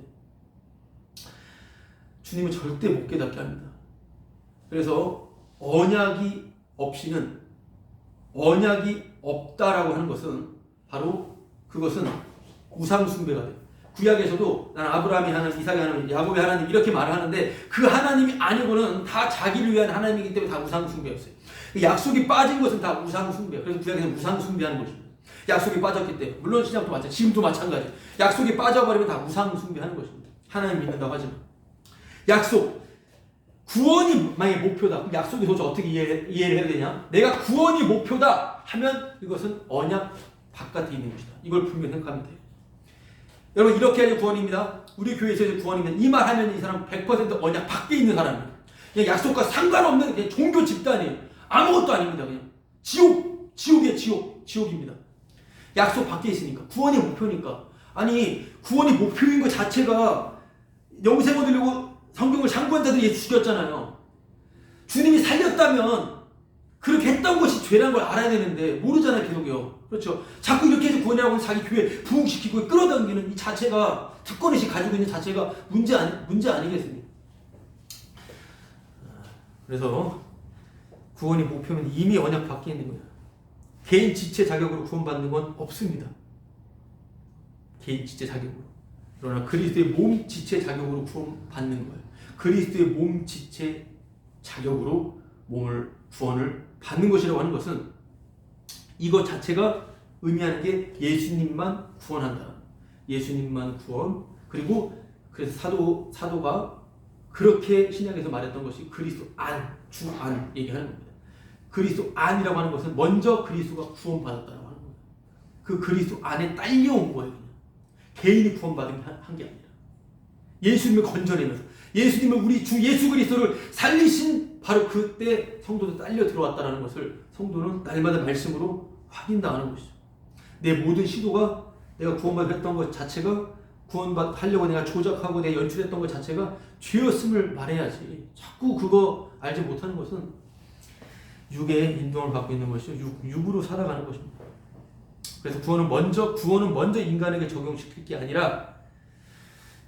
주님은 절대 못 깨닫게 합니다. 그래서 언약이 없다라고 하는 것은 바로 그것은 우상 숭배가 돼요. 구약에서도 난 아브라함이 하나님, 이삭이 하나님, 야곱의 하나님 이렇게 말을 하는데 그 하나님이 아니고는 다 자기를 위한 하나님이기 때문에 다 우상 숭배였어요. 약속이 빠진 것은 다 우상 숭배예요. 그래서 구약에서는 우상 숭배하는 것입니다. 약속이 빠졌기 때문에, 물론 신약도 마찬가지, 지금도 마찬가지. 약속이 빠져버리면 다 우상 숭배하는 것입니다. 하나님 믿는다고 하지만 약속, 구원이 만약에 목표다. 그럼 약속이 도대체 어떻게 이해를 해야 되냐? 내가 구원이 목표다 하면 이것은 언약 바깥에 있는 것이다. 이걸 분명히 생각하면 돼요. 여러분, 이렇게 하는 구원입니다. 우리 교회에서 구원입니다. 이 말 하면 이 사람 100% 언약 밖에 있는 사람이에요. 그냥 약속과 상관없는 그냥 종교 집단이에요. 아무것도 아닙니다. 그냥 지옥이에요. 지옥입니다. 약속 밖에 있으니까. 구원이 목표니까. 아니, 구원이 목표인 것 자체가 영생 얻으려고 성경을 상관자들이 예수 죽였잖아요. 주님이 살렸다면 그렇게 했던 것이 죄라는 걸 알아야 되는데 모르잖아요. 계속요. 그렇죠. 자꾸 이렇게 해서 구원이라고 자기 교회 부흥시키고 끌어당기는 이 자체가, 특권의식 가지고 있는 자체가 문제 아니겠습니까? 그래서 구원이 목표면 이미 언약 밖에 있는 거예요. 개인 지체 자격으로 구원받는 건 없습니다. 개인 지체 자격으로. 그러나 그리스도의 몸 지체 자격으로 구원받는 거예요. 그리스도의 몸 지체 자격으로 구원을 받는 것이라고 하는 것은 이것 자체가 의미하는 게 예수님만 구원한다. 예수님만 구원. 그리고 그래서 사도가 그렇게 신약에서 말했던 것이 그리스도 안, 주 안 얘기하는 겁니다. 그리스도 안이라고 하는 것은 먼저 그리스도가 구원받았다고 하는 거예요. 그 그리스도 안에 딸려온 거예요. 그냥. 개인이 구원받은 게 아니라 예수님을 건져내면서 예수님을 우리 주 예수 그리스도를 살리신 바로 그때 성도도 딸려 들어왔다는 것을 성도는 날마다 말씀으로 확인당하는 것이죠. 내 모든 시도가 내가 구원받았던 것 자체가 구원하려고 내가 조작하고 내가 연출했던 것 자체가 죄였음을 말해야지. 자꾸 그거 알지 못하는 것은 육의 인동을 받고 있는 것이죠. 육으로 살아가는 것입니다. 그래서 구원은 먼저 인간에게 적용시킬 게 아니라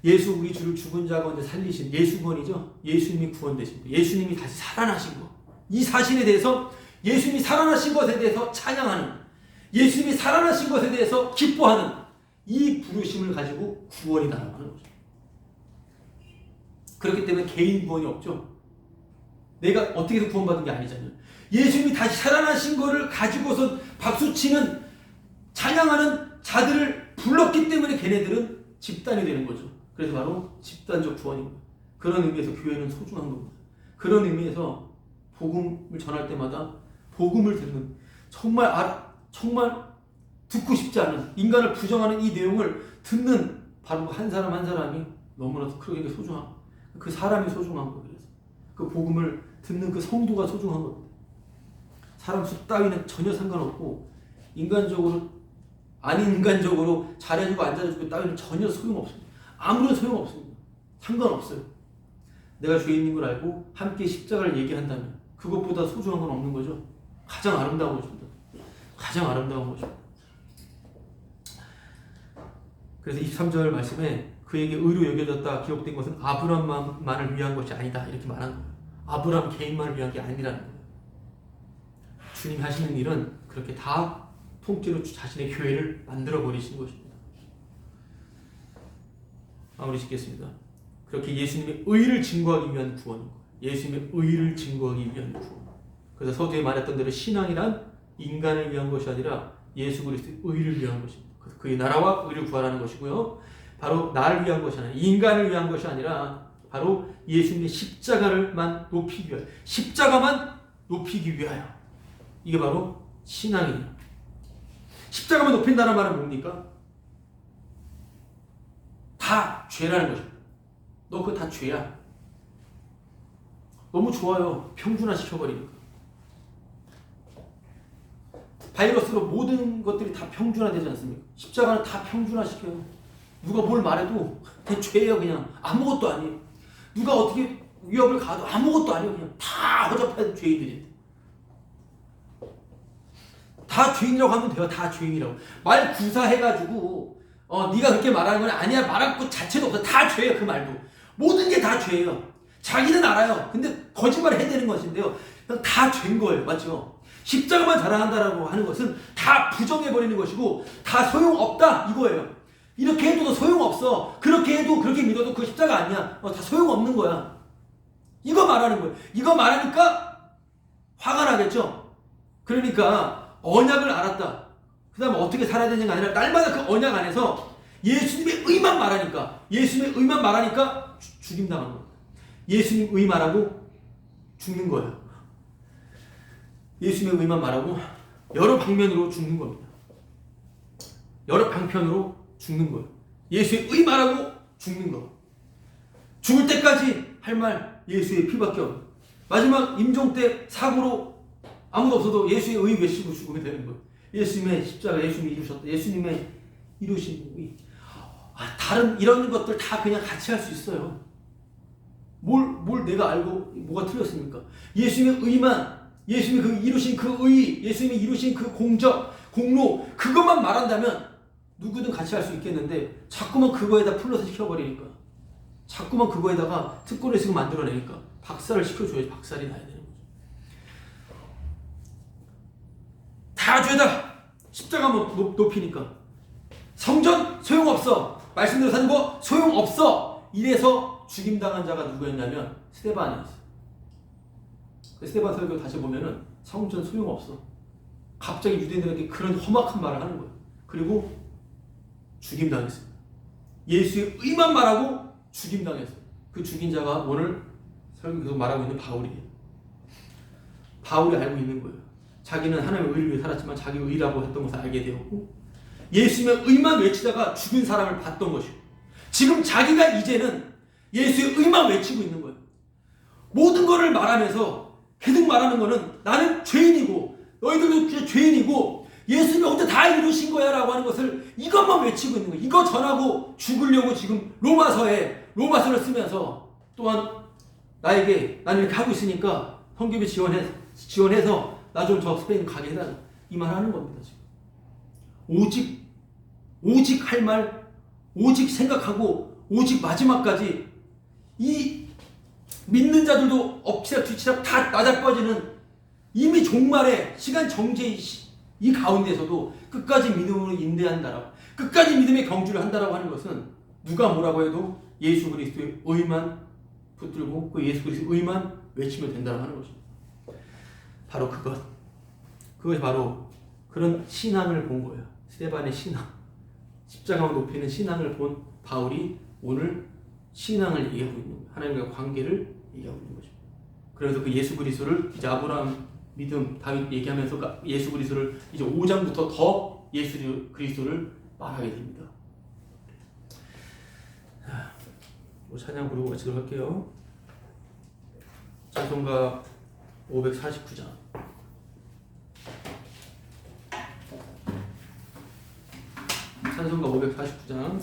예수 우리 주를 죽은 자 가운데 살리신 예수 구원이죠. 예수님이 구원되신 거. 예수님이 다시 살아나신 거. 이 사실에 대해서 예수님이 살아나신 것에 대해서 찬양하는, 예수님이 살아나신 것에 대해서 기뻐하는 이 부르심을 가지고 구원이 나아가는 거죠. 그렇기 때문에 개인 구원이 없죠. 내가 어떻게 해서 구원받은 게 아니잖아요. 예수님이 다시 살아나신 것을 가지고선 박수치는 찬양하는 자들을 불렀기 때문에 걔네들은 집단이 되는 거죠. 그래서 바로 집단적 구원입니다. 그런 의미에서 교회는 소중한 겁니다. 그런 의미에서 복음을 전할 때마다 복음을 듣는 정말 듣고 싶지 않은 인간을 부정하는 이 내용을 듣는 바로 한 사람 한 사람이 너무나 그에게 소중한 그 사람이 소중한 거예요. 그 복음을 듣는 그 성도가 소중한 겁니다. 사람 수 따위는 전혀 상관없고 아닌 인간적으로 잘해주고 안 잘해주고 따위는 전혀 소용없습니다. 아무런 소용없습니다. 상관없어요. 내가 죄인인 걸 알고 함께 십자가를 얘기한다면 그것보다 소중한 건 없는 거죠. 가장 아름다운 것입니다. 가장 아름다운 것입니다. 그래서 23절 말씀에 그에게 의로 여겨졌다 기록된 것은 아브라함만을 위한 것이 아니다 이렇게 말하는 거예요. 아브라함 개인만을 위한 게 아니라는 거예요. 주님이 하시는 일은 그렇게 다 통째로 자신의 교회를 만들어 버리신 것입니다. 마무리 짓겠습니다. 그렇게 예수님의 의를 증거하기 위한 구원인 거예요. 예수님의 의를 증거하기 위한 구원. 그래서 서두에 말했던 대로 신앙이란 인간을 위한 것이 아니라 예수 그리스도의 의를 위한 것입니다. 그의 나라와 의를 구하라는 것이고요. 바로 나를 위한 것이 아니라 인간을 위한 것이 아니라 바로 예수님의 십자가를만 높이기 위하여 십자가만 높이기 위하여 이게 바로 신앙이에요. 십자가만 높인다는 말은 뭡니까? 다 죄라는 것입니다. 너 그거 다 죄야. 너무 좋아요. 평준화 시켜버리니까. 바이러스로 모든 것들이 다 평준화되지 않습니까? 십자가는 다 평준화시켜요. 누가 뭘 말해도 그냥 죄예요. 그냥 아무것도 아니에요. 누가 어떻게 위협을 가도 아무것도 아니에요. 그냥 다 허접한 죄인들이에요. 다 죄인이라고 하면 돼요. 다 죄인이라고. 말 구사해가지고 네가 그렇게 말하는 건 아니야. 말할 것 자체도 없어. 다 죄예요. 그 말도. 모든 게 다 죄예요. 자기는 알아요. 근데 거짓말을 해대는 것인데요. 다 죄인 거예요. 맞죠? 십자가만 자랑한다라고 하는 것은 다 부정해버리는 것이고 다 소용없다 이거예요. 이렇게 해도 소용없어. 그렇게 해도 그렇게 믿어도 그 십자가 아니야. 다 소용없는 거야. 이거 말하는 거예요. 이거 말하니까 화가 나겠죠. 그러니까 언약을 알았다. 그 다음에 어떻게 살아야 되는지가 아니라 날마다 그 언약 안에서 예수님의 의만 말하니까 죽임당하는 거예요. 예수님 의 말하고 죽는 거예요. 예수님의 의만 말하고 여러 방면으로 죽는 겁니다. 여러 방편으로 죽는 거예요. 예수의 의 말하고 죽는 거. 죽을 때까지 할 말 예수의 피밖에 없는. 마지막 임종 때 사고로 아무도 없어도 예수의 의 외치고 죽으면 되는 거예요. 예수님의 십자가, 예수님이 이루셨다. 예수님의 이루신 의. 다른 이런 것들 다 그냥 같이 할 수 있어요. 뭘 내가 알고 뭐가 틀렸습니까? 예수님의 의만, 예수님이 그 이루신 그 의, 예수님이 이루신 그 공적, 공로, 그것만 말한다면 누구든 같이 할 수 있겠는데 자꾸만 그거에다 플러스 시켜버리니까, 자꾸만 그거에다가 특권을 지금 만들어내니까 박살을 시켜줘야지 박살이 나야 되는 거죠. 다 죄다. 십자가 높이니까. 성전 소용없어. 말씀대로 사는 거 소용없어. 이래서 죽임당한 자가 누구였냐면 스데반이었어. 스데반 설교 다시 보면은 성전 소용없어. 갑자기 유대인들에게 그런 험악한 말을 하는 거예요. 그리고 죽임당했어요. 예수의 의만 말하고 죽임당했어요. 그 죽인 자가 오늘 설교 계속 말하고 있는 바울이에요. 바울이 알고 있는 거예요. 자기는 하나님의 의를 위해 살았지만 자기 의라고 했던 것을 알게 되었고 예수님의 의만 외치다가 죽은 사람을 봤던 것이고 지금 자기가 이제는 예수의 의만 외치고 있는 거예요. 모든 것을 말하면서 계속 말하는 거는 나는 죄인이고 너희들도 죄인이고 예수님이 언제 다 이루신 거야 라고 하는 것을 이것만 외치고 있는 거예요. 이거 전하고 죽으려고 지금 로마서를 쓰면서 또한 나에게 나는 이렇게 하고 있으니까 성교비 지원해서 나 좀 저 스페인 가게 해달라 이 말 하는 겁니다. 지금 오직 할 말, 오직 생각하고 오직 마지막까지 이 믿는 자들도 엎치락 뒤치락 다 나자빠지는 이미 종말의 시간 정제의 이 가운데서도 끝까지 믿음으로 인내한다라고 끝까지 믿음의 경주를 한다라고 하는 것은 누가 뭐라고 해도 예수 그리스도의 의만 붙들고 그 예수 그리스도의 의만 외치면 된다고 하는 것입니다. 바로 그것이 바로 그런 신앙을 본 거예요. 스데반의 신앙, 십자가만 높이는 신앙을 본 바울이 오늘 신앙을 얘기하고 있는 거예요. 하나님과 관계를 얘기하고 있는 거죠. 그래서 그 예수 그리스도를 이제 아브라함 믿음 다윗 얘기하면서 예수 그리스도를 이제 5장부터 더 예수 그리스도를 말하게 됩니다. 자, 찬양 부르고 마치도록 할게요. 찬송가 549장. 찬송가 549장.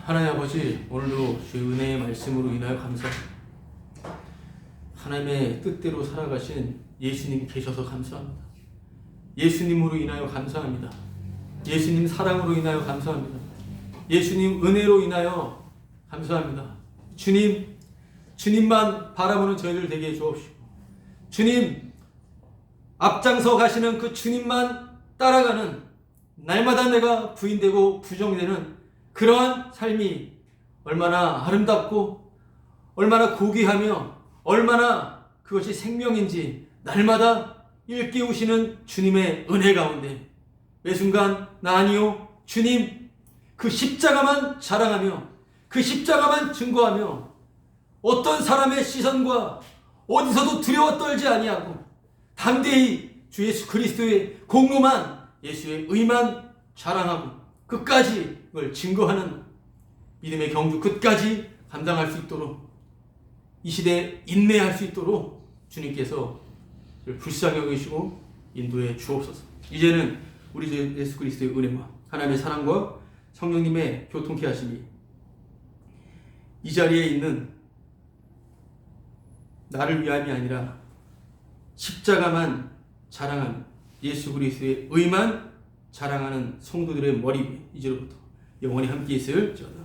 하나님 아버지, 오늘도 주의 은혜의 말씀으로 인하여 감사합니다. 하나님의 뜻대로 살아가신 예수님 계셔서 감사합니다. 예수님으로 인하여 감사합니다. 예수님 사랑으로 인하여 감사합니다. 예수님 은혜로 인하여 감사합니다. 주님, 주님만 바라보는 저희들 되게 해주옵시고, 주님 앞장서 가시는 그 주님만 따라가는, 날마다 내가 부인되고 부정되는 그러한 삶이 얼마나 아름답고 얼마나 고귀하며 얼마나 그것이 생명인지 날마다 일깨우시는 주님의 은혜 가운데 매 순간 나 아니요 주님, 그 십자가만 자랑하며 그 십자가만 증거하며 어떤 사람의 시선과 어디서도 두려워 떨지 아니하고 담대히 주 예수 그리스도의 공로만, 예수의 의만 자랑하고 끝까지 그걸 증거하는 믿음의 경주 끝까지 감당할 수 있도록, 이 시대에 인내할 수 있도록 주님께서 불쌍히 여기시고 인도해 주옵소서. 이제는 우리 주 예수 그리스도의 은혜와 하나님의 사랑과 성령님의 교통케 하심이 이 자리에 있는 나를 위함이 아니라 십자가만 자랑하는, 예수 그리스도의 의만 자랑하는 성도들의 머리 위에 이제로부터 영원히 함께 있을 지어다.